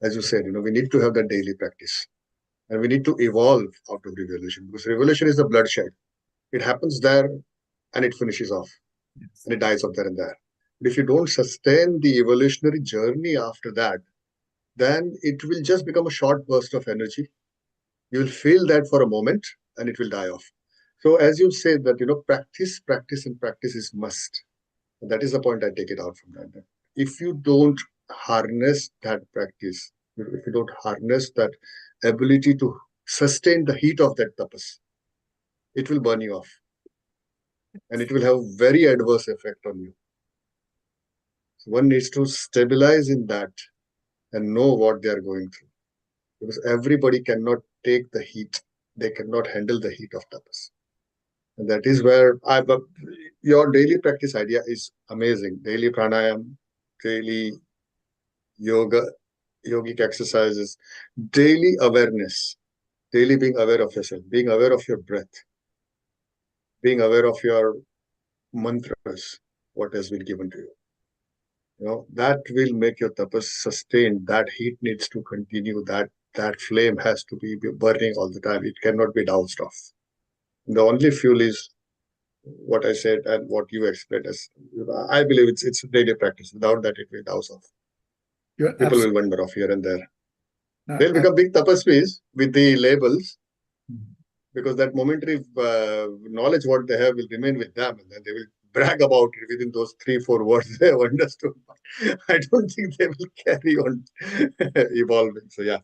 as you said, we need to have that daily practice, and we need to evolve out of revolution, because revolution is the bloodshed. It happens there, and it finishes off, and it dies off there and there. But if you don't sustain the evolutionary journey after that, then it will just become a short burst of energy. You will feel that for a moment, and it will die off. So as you say that, practice, practice, and practice is must. That is the point I take it out from that. If you don't harness that practice, if you don't harness that ability to sustain the heat of that tapas, it will burn you off. And it will have very adverse effect on you. So one needs to stabilize in that and know what they are going through. Because everybody cannot take the heat. They cannot handle the heat of tapas. And that is where your daily practice idea is amazing. Daily pranayam, daily yoga, yogic exercises, daily awareness, daily being aware of yourself, being aware of your breath, being aware of your mantras, what has been given to you. That will make your tapas sustained. That heat needs to continue. That flame has to be burning all the time. It cannot be doused off. The only fuel is what I said and what you explained as. I believe it's daily practice. Without that, it will douse off. People will wander off here and there. They'll become big tapasvis with the labels, because that momentary knowledge what they have will remain with them, and then they will brag about it within those 3-4 words they have understood. I don't think they will carry on evolving. So yeah,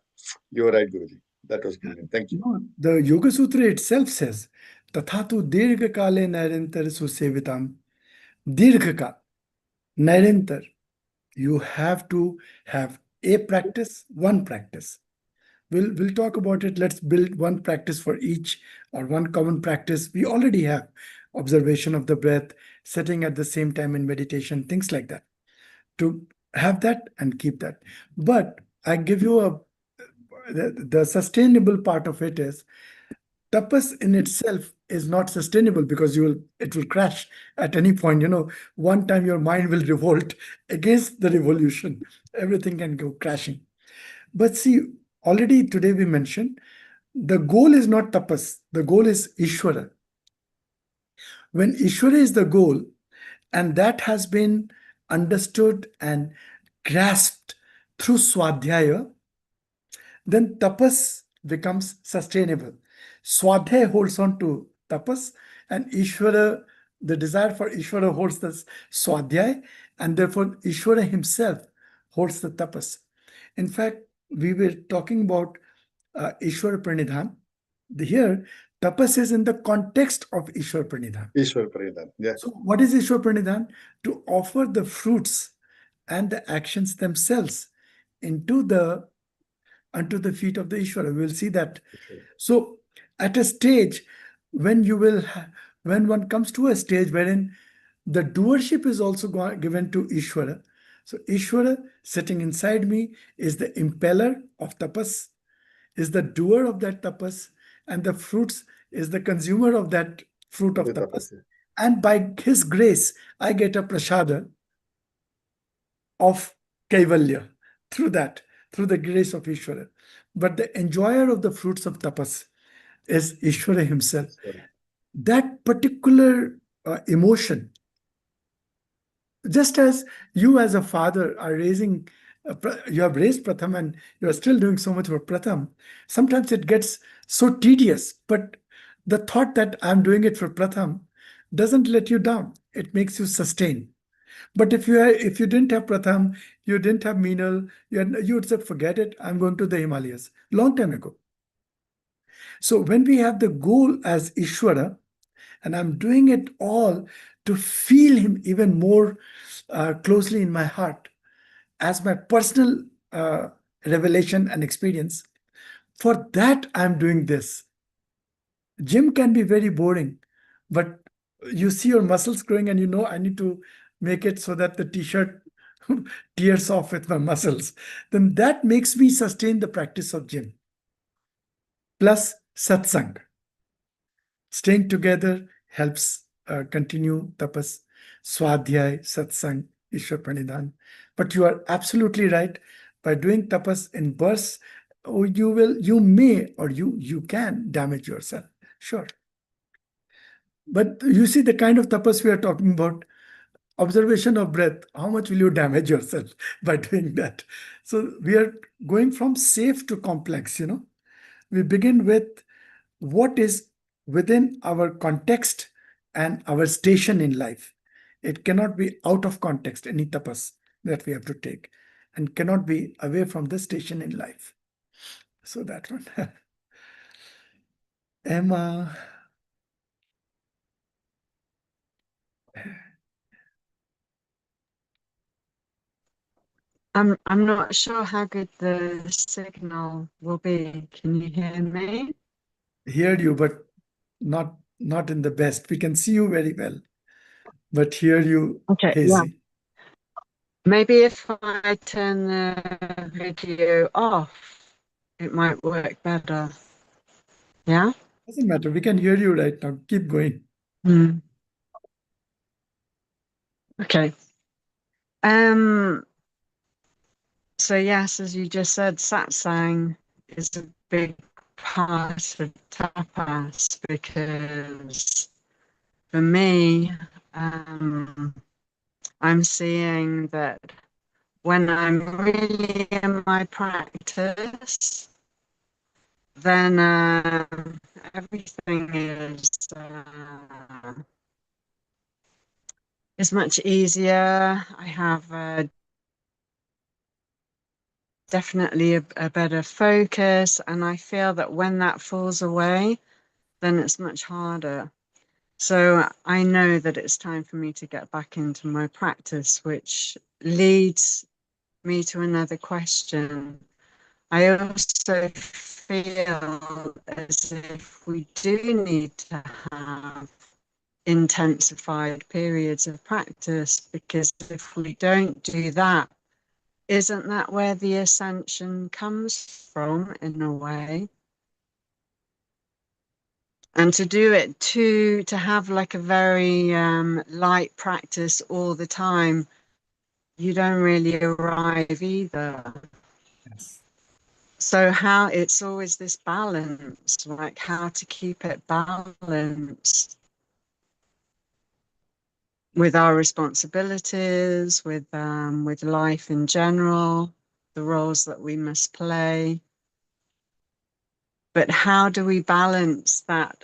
you're right, Guruji. That was brilliant. Thank you. The Yoga Sutra itself says, Tathatu Dirgha Kale Nairantar Susevitam. Dirghaka, Nairantar. You have to have a practice, one practice. We'll talk about it. Let's build one practice for each, or one common practice. We already have observation of the breath, sitting at the same time in meditation, things like that. To have that and keep that. But I give you the sustainable part of it is, tapas in itself is not sustainable, because it will crash at any point. One time your mind will revolt against the revolution. Everything can go crashing. But see, already today we mentioned, the goal is not tapas. The goal is Ishvara. When Ishvara is the goal, and that has been understood and grasped through Swadhyaya, then tapas becomes sustainable. Swadhyaya holds on to tapas, and Ishvara, the desire for Ishvara holds the Swadhyaya, and therefore Ishvara himself holds the tapas. In fact, we were talking about Ishvara Pranidhan. Here, tapas is in the context of Ishvara Pranidhan. Ishvara Pranidhan, yeah. So what is Ishvara Pranidhan? To offer the fruits and the actions themselves unto the feet of the Ishvara. We'll see that. So at a stage, when one comes to a stage wherein the doership is also given to Ishvara. So Ishvara sitting inside me is the impeller of tapas, is the doer of that tapas, and the fruits is the consumer of that fruit of tapas. And by his grace, I get a prasada of Kaivalya through the grace of Ishvara. But the enjoyer of the fruits of tapas is Ishvara himself. That particular emotion, just as you as a father are raising, you have raised Pratham and you are still doing so much for Pratham, sometimes it gets so tedious, but the thought that I'm doing it for Pratham doesn't let you down. It makes you sustain. But if you didn't have Pratham, you didn't have Meenal, you would say, forget it, I'm going to the Himalayas, long time ago. So when we have the goal as Ishvara, And I'm doing it all to feel him even more closely in my heart as my personal revelation and experience. For that, I'm doing this. Gym can be very boring, but you see your muscles growing and you know I need to make it so that the t-shirt tears off with my muscles. Then that makes me sustain the practice of gym. Plus satsang. Staying together helps continue tapas, swadhyay, satsang, Ishwar Pranidhan. But you are absolutely right. By doing tapas in bursts, you may or you can damage yourself. Sure. But you see the kind of tapas we are talking about, observation of breath, how much will you damage yourself by doing that? So we are going from safe to complex, We begin with what is within our context and our station in life. It cannot be out of context, any tapas that we have to take, and cannot be away from the station in life. So that one. Emma. I'm not sure how good the signal will be. Can you hear me? Hear you, but not in the best. We can see you very well, but hear you hazy. Maybe if I turn the video off, it might work better. Yeah? Doesn't matter. We can hear you right now. Keep going. Okay. So yes, as you just said, satsang is a big part of tapas because for me, I'm seeing that when I'm really in my practice, then everything is much easier. I have definitely a better focus, and I feel that when that falls away, then it's much harder. So I know that it's time for me to get back into my practice, which leads me to another question. I also feel as if we do need to have intensified periods of practice, because if we don't do that, isn't that where the ascension comes from, in a way? And to do it to have like a very light practice all the time, you don't really arrive either. Yes. So how it's always this balance, like how to keep it balanced with our responsibilities, with life in general, the roles that we must play. But how do we balance that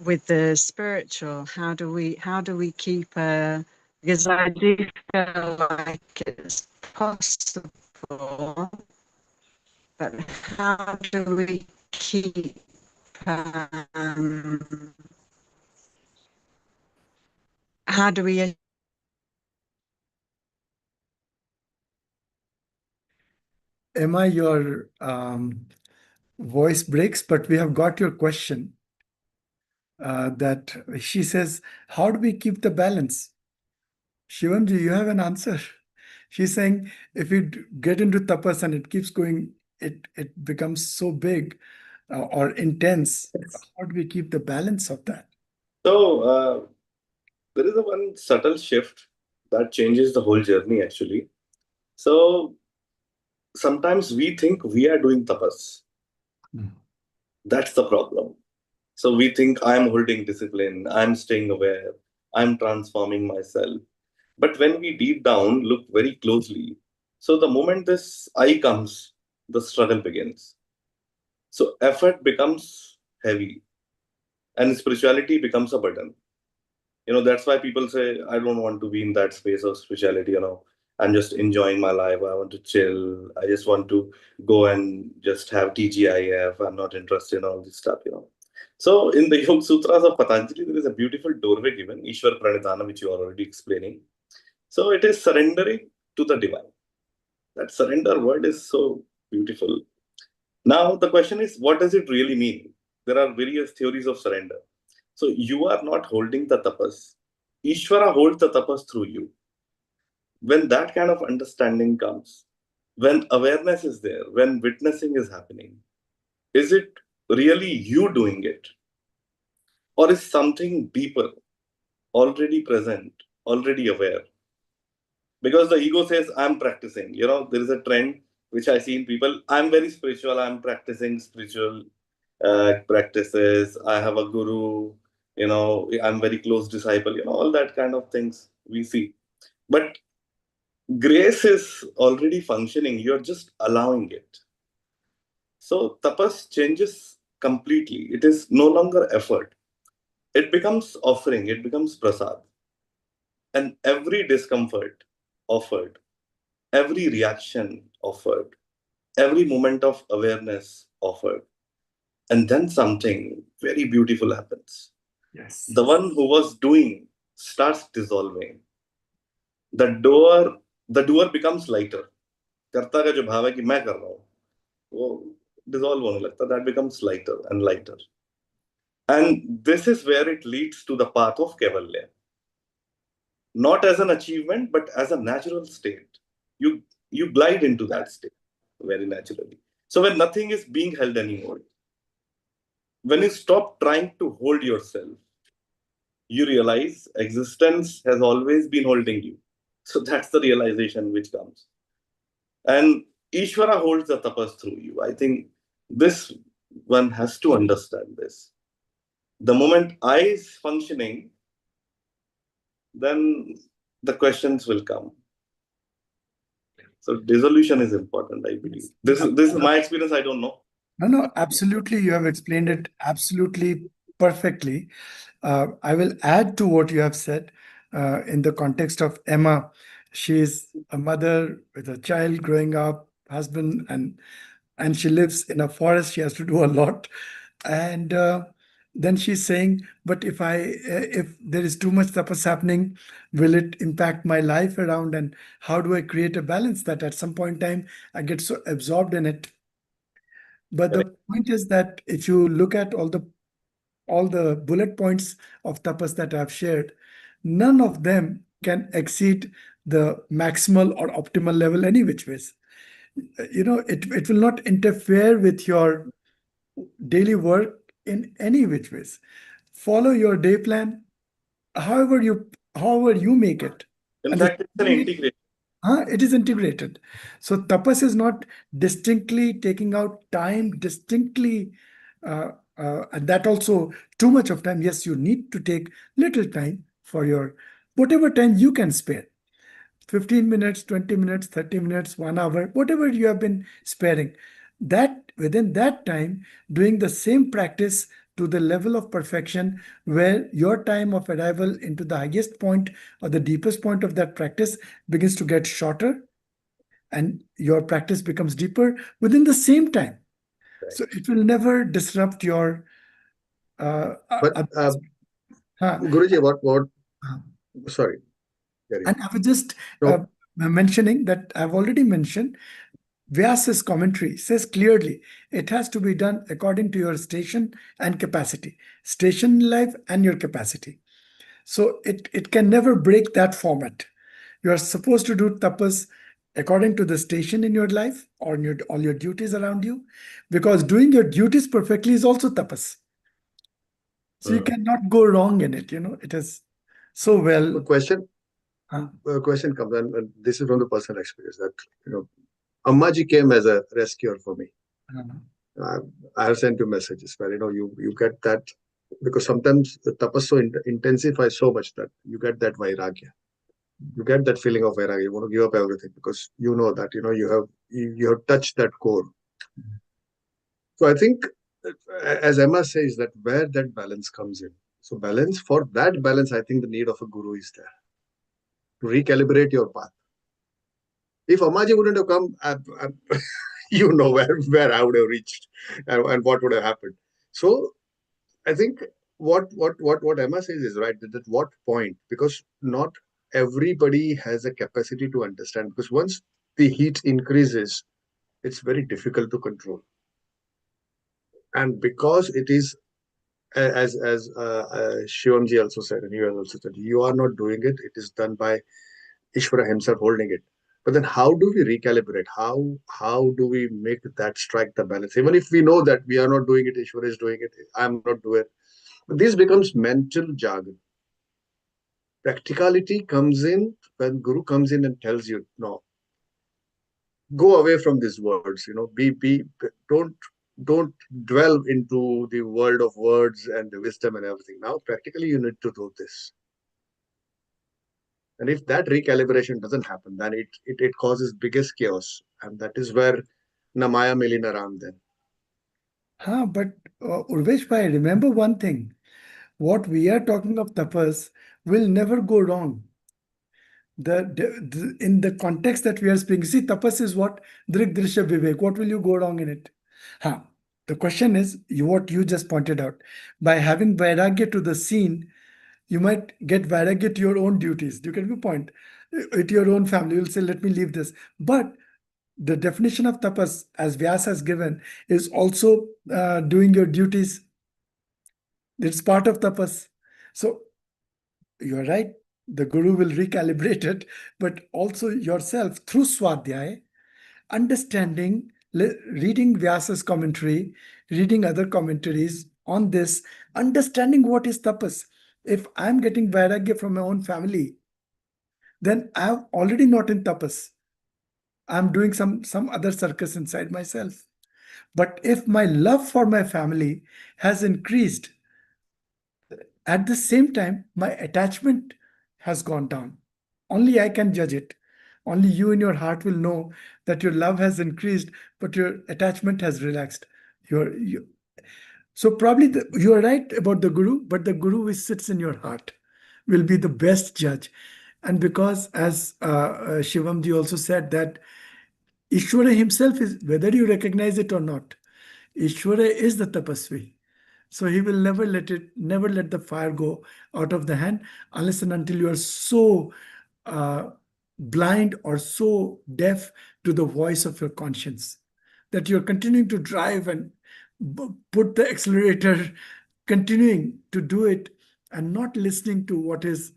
with the spiritual? How do we keep because I do feel like it's possible, but how do we keep how do we Emma, your voice breaks, but we have got your question. That she says, how do we keep the balance? Shivanji, you have an answer. She's saying, if we get into tapas and it keeps going, it becomes so big or intense. How do we keep the balance of that? So there is a one subtle shift that changes the whole journey, actually. So sometimes we think we are doing tapas. That's the problem. So we think I'm holding discipline, I'm staying aware, I'm transforming myself. But when we deep down look very closely, so the moment this I comes, the struggle begins. So effort becomes heavy and spirituality becomes a burden. That's why people say, I don't want to be in that space of spirituality. I'm just enjoying my life. I want to chill. I just want to go and just have TGIF. I'm not interested in all this stuff. So in the Yoga Sutras of Patanjali, there is a beautiful doorway given, Ishwar Pranidhana, which you are already explaining. So it is surrendering to the divine. That surrender word is so beautiful. Now the question is, what does it really mean? There are various theories of surrender. So you are not holding the tapas. Ishvara holds the tapas through you. When that kind of understanding comes, when awareness is there, when witnessing is happening, is it really you doing it? Or is something deeper, already present, already aware? Because the ego says, I'm practicing. There is a trend which I see in people. I'm very spiritual. I'm practicing spiritual practices. I have a guru. I'm very close disciple. All that kind of things we see. But grace is already functioning. You're just allowing it. So tapas changes completely. It is no longer effort. It becomes offering. It becomes prasad. And every discomfort offered, every reaction offered, every moment of awareness offered. And then something very beautiful happens. Yes. The one who was doing starts dissolving. The doer becomes lighter. कर्ता का जो भाव है कि मैं कर रहा हूं, वो dissolve होने लगता. That becomes lighter and lighter. And this is where it leads to the path of Kaivalya. Not as an achievement, but as a natural state. You glide into that state very naturally. So when nothing is being held anymore, when you stop trying to hold yourself, you realize existence has always been holding you. So that's the realization which comes. And Ishvara holds the tapas through you. I think this one has to understand this. The moment I is functioning, then the questions will come. So dissolution is important, I believe. This is my experience. I don't know. No, absolutely. You have explained it absolutely perfectly. I will add to what you have said in the context of Emma. She is a mother with a child growing up, husband, and she lives in a forest. She has to do a lot. And then she's saying, but if there is too much tapas happening, will it impact my life around? And how do I create a balance that at some point in time I get so absorbed in it? But the point is that if you look at all the bullet points of tapas that I've shared, none of them can exceed the maximal or optimal level any which ways. It will not interfere with your daily work in any which ways. Follow your day plan, however you make it. In And fact, it's an integration. it is integrated. So tapas is not distinctly taking out time, and that also too much of time. Yes, you need to take little time for your whatever time you can spare. 15 minutes, 20 minutes, 30 minutes, 1 hour, whatever you have been sparing. That within that time, doing the same practice to the level of perfection where your time of arrival into the highest point or the deepest point of that practice begins to get shorter and your practice becomes deeper within the same time. Right. So it will never disrupt your But huh. Guruji, sorry. And I was just No. mentioning that I've already mentioned Vyasa's commentary says clearly it has to be done according to your station and capacity, station in life and your capacity. So it can never break that format. You are supposed to do tapas according to the station in your life or in all your duties around you, because doing your duties perfectly is also tapas. So you cannot go wrong in it. It is so well. A question comes, and this is from the personal experience that Ammaji came as a rescuer for me. I have sent you messages where you get that, because sometimes the tapas so intensifies so much that you get that vairagya. You get that feeling of vairagya. You want to give up everything because you know that you have touched that core. So I think, as Emma says, that where that balance comes in. So for that balance, I think the need of a guru is there to recalibrate your path. If Ammaji wouldn't have come, where I would have reached and what would have happened. So I think what Emma says is right. That at what point? Because not everybody has a capacity to understand. Because once the heat increases, it's very difficult to control. And because it is, as Shivamji also said, and you have also said, you are not doing it. It is done by Ishvara himself holding it. But then how do we recalibrate? How do we make that strike the balance? Even if we know that we are not doing it, Ishvara is doing it, I'm not doing it. But this becomes mental jargon. Practicality comes in when Guru comes in and tells you, no, go away from these words, don't don't dwell into the world of words and the wisdom and everything. Now practically you need to do this. And if that recalibration doesn't happen, then it causes biggest chaos. And that is where Namaya Melina Ram then. But Urvesh bhai, remember one thing. What we are talking of tapas will never go wrong. In the context that we are speaking, see, tapas is what? Drik Drishya Vivek. What will you go wrong in it? The question is what you just pointed out. By having vairagya to the scene, you might get vairagya to your own duties. Do you get my point? To your own family, you'll say, let me leave this. But the definition of tapas, as Vyas has given, is also doing your duties. It's part of tapas. So you're right. The Guru will recalibrate it, but also yourself through Swadhyay, understanding, reading Vyasa's commentary, reading other commentaries on this, understanding what is tapas. If I'm getting vairagya from my own family, then I'm already not in tapas. I'm doing some other circus inside myself. But if my love for my family has increased, at the same time, my attachment has gone down. Only I can judge it. Only you in your heart will know that your love has increased, but your attachment has relaxed. So probably you are right about the Guru, but the Guru which sits in your heart will be the best judge. And because, as Shivamji also said, that Ishvara himself is, whether you recognize it or not, Ishvara is the tapasvi. So he will never let the fire go out of the hand unless and until you are so blind or so deaf to the voice of your conscience that you're continuing to drive and put the accelerator, continuing to do it and not listening to what is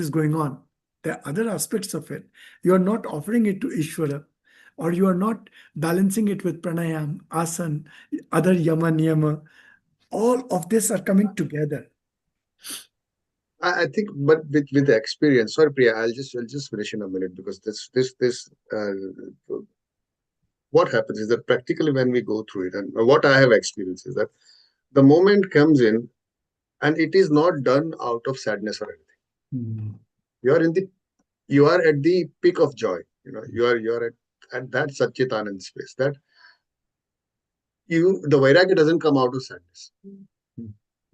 going on. There are other aspects of it. You are not offering it to Ishvara, or you are not balancing it with pranayam, asan, other yama, niyama. All of this are coming together. I think, but with the experience, sorry, Priya, I'll just finish in a minute because what happens is that practically when we go through it, and what I have experienced is that the moment comes in, and it is not done out of sadness or anything. You are at the peak of joy. You are at that Satchitanand space. That the vairagya doesn't come out of sadness.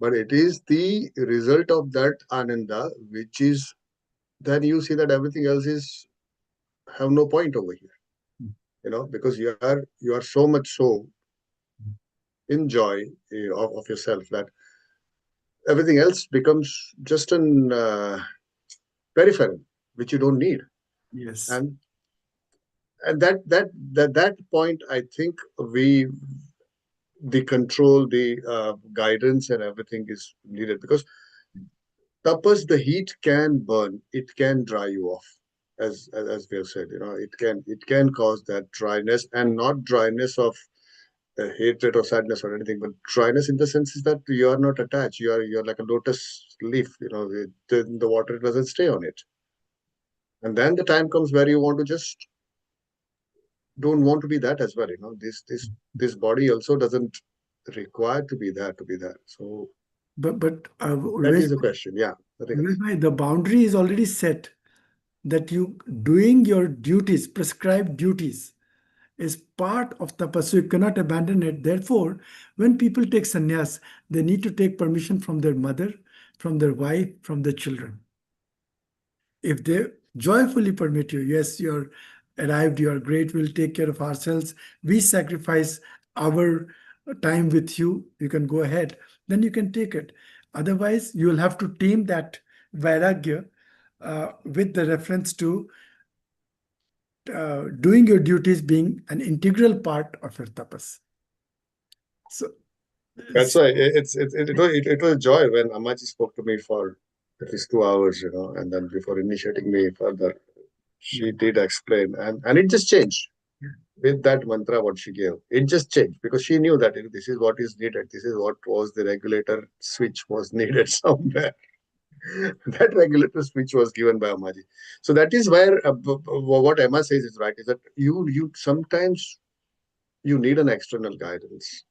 But it is the result of that ananda, which is then you see that everything else is have no point over here. Because you are so much so in joy of yourself that everything else becomes just an peripheral, which you don't need. Yes. And that point, I think the control, the guidance and everything is needed, because tapas, the heat can burn, it can dry you off, as we have said. It can cause that dryness, and not dryness of hatred or sadness or anything, but dryness in the sense is that you are not attached. You're like a lotus leaf. The water doesn't stay on it, and then the time comes where you want to just don't want to be that as well. This body also doesn't require to be there. So, but that is the question. Yeah, the boundary is already set, that you doing your duties, prescribed duties, is part of tapas. So you cannot abandon it. Therefore, when people take sannyas, they need to take permission from their mother, from their wife, from their children. If they joyfully permit you, yes, you're arrived, you are great, we'll take care of ourselves. We sacrifice our time with you, you can go ahead, then you can take it. Otherwise, you will have to tame that vairagya with the reference to doing your duties being an integral part of your tapas. So That's why it was a joy when Ammaji spoke to me for at least 2 hours, and then before initiating me further, she did explain, and it just changed with that mantra what she gave. It just changed because she knew that this is what is needed. This is what was the regulator switch was needed somewhere. That regulator switch was given by Ammaji. So that is where what Emma says is right. Is that you sometimes you need an external guidance.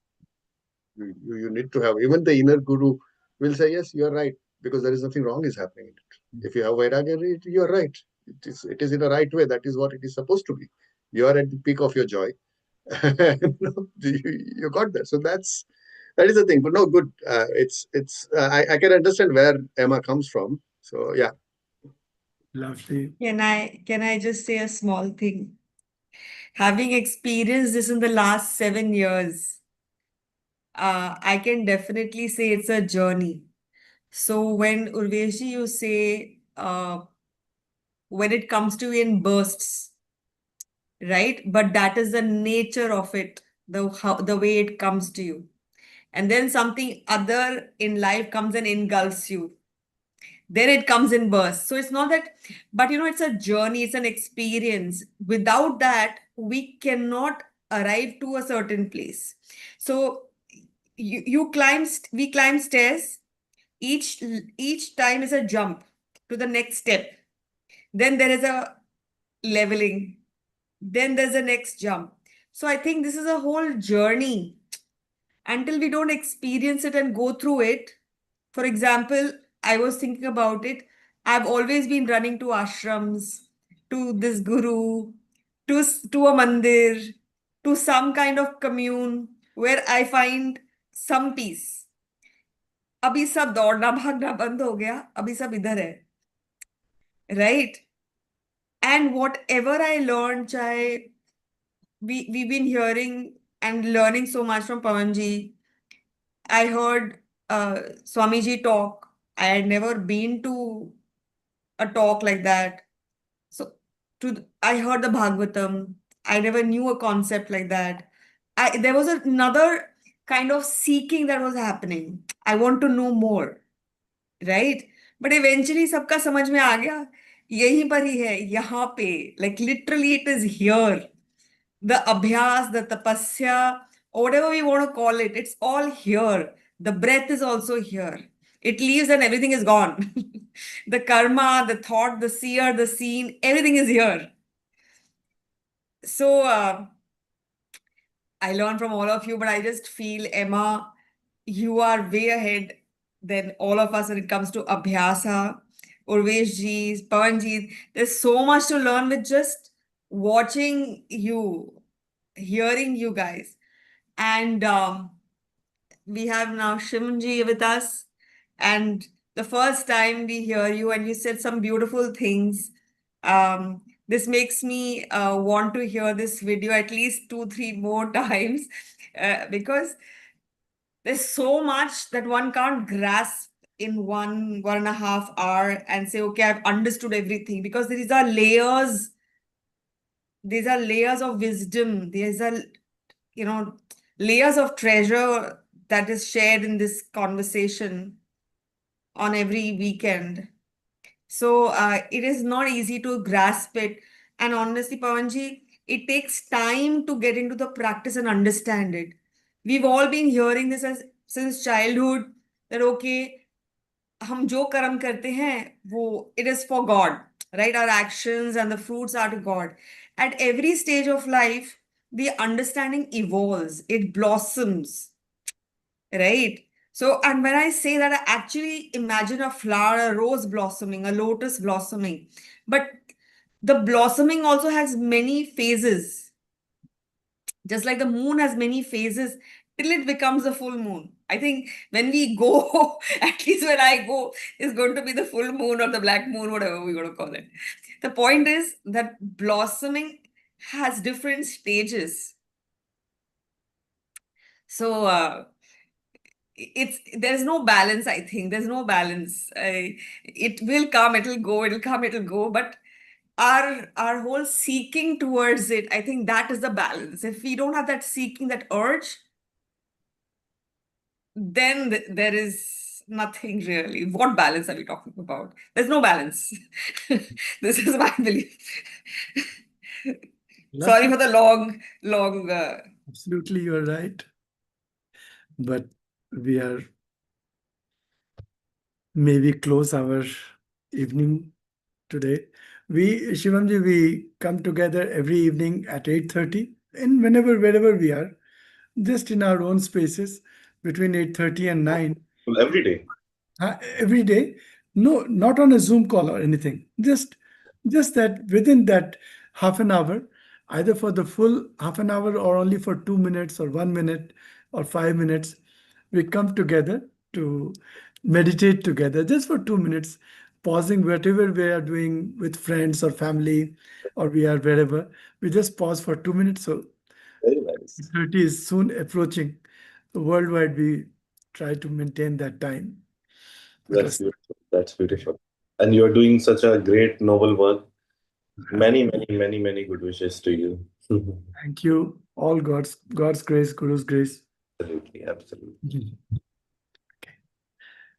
You need to have, even the inner guru will say, yes, you are right, because there is nothing wrong is happening in it. If you have vairagya, you are right. It is in the right way. That is what it is supposed to be. You are at the peak of your joy. You got that. So that is the thing. But no, good. I can understand where Emma comes from. So yeah. lovely. Can I just say a small thing? Having experienced this in the last 7 years, I can definitely say it's a journey. So when Urveshi, you say when it comes to in bursts, right? But that is the nature of it, the way it comes to you. And then something other in life comes and engulfs you. Then it comes in bursts. So it's not that, but it's a journey, it's an experience. Without that, we cannot arrive to a certain place. So we climb stairs. Each time is a jump to the next step. Then there is a leveling. Then there's a next jump. So I think this is a whole journey. Until we don't experience it and go through it. For example, I was thinking about it. I've always been running to ashrams, to this guru, to a mandir, to some kind of commune where I find some peace. अभी सब दौड़ना भागना बंद हो गया, अभी सब इधर है, right? And whatever I learned, chahe we've been hearing and learning so much from Pawanji. I heard Swamiji talk. I had never been to a talk like that. So I heard the Bhagavatam. I never knew a concept like that. There was another kind of seeking that was happening. I want to know more, right? But eventually सबका समझ में आ गया, यहीं पर ही है, यहाँ पे, like literally it is here. The abhyas, the tapasya, or whatever we want to call it, it's all here. The breath is also here. It leaves and everything is gone. The karma, the thought, the seer, the seen, everything is here. So I learned from all of you, but I just feel, Emma, you are way ahead than all of us when it comes to abhyasa. Urvesh ji, Pawan ji, there's so much to learn with just watching you, hearing you guys. And we have now Shimji with us. And the first time we hear you and you said some beautiful things. This makes me want to hear this video at least 2-3 more times because there's so much that one can't grasp in 1.5 hour and say, okay, I've understood everything, because these are layers. These are layers of wisdom. These are, layers of treasure that is shared in this conversation on every weekend. So it is not easy to grasp it. And honestly, Pawanji, it takes time to get into the practice and understand it. We've all been hearing this since childhood, that okay, हम जो कर्म करते हैं वो it is for God, right? Our actions and the fruits are to God. At every stage of life, the understanding evolves, it blossoms, right? So, and when I say that, I actually imagine a flower, a rose blossoming, a lotus blossoming. But the blossoming also has many phases. Just like the moon has many phases till it becomes a full moon. I think when we go, at least when I go, it's going to be the full moon or the black moon, whatever we're going to call it. The point is that blossoming has different stages. So there's no balance. I think there's no balance. It will come, it'll go, it'll come, it'll go. But our whole seeking towards it, I think that is the balance. If we don't have that seeking, that urge, then there is nothing really. What balance are we talking about? There's no balance. This is my belief. Sorry for the long. Absolutely, you're right. But we are maybe close our evening today. Shivamji, we come together every evening at 8:30 and wherever we are, just in our own spaces between 8:30 and 9. Every day. Every day. No, not on a Zoom call or anything. Just that within that half an hour, either for the full half an hour or only for 2 minutes or 1 minute or 5 minutes, we come together to meditate together just for 2 minutes, pausing whatever we are doing with friends or family, or we are wherever. We just pause for 2 minutes. So Very nice. 30 is soon approaching. Worldwide, we try to maintain that time. That's beautiful. That's beautiful. And you're doing such a great, noble work. Many good wishes to you. Thank you. All God's grace, Guru's grace. Absolutely.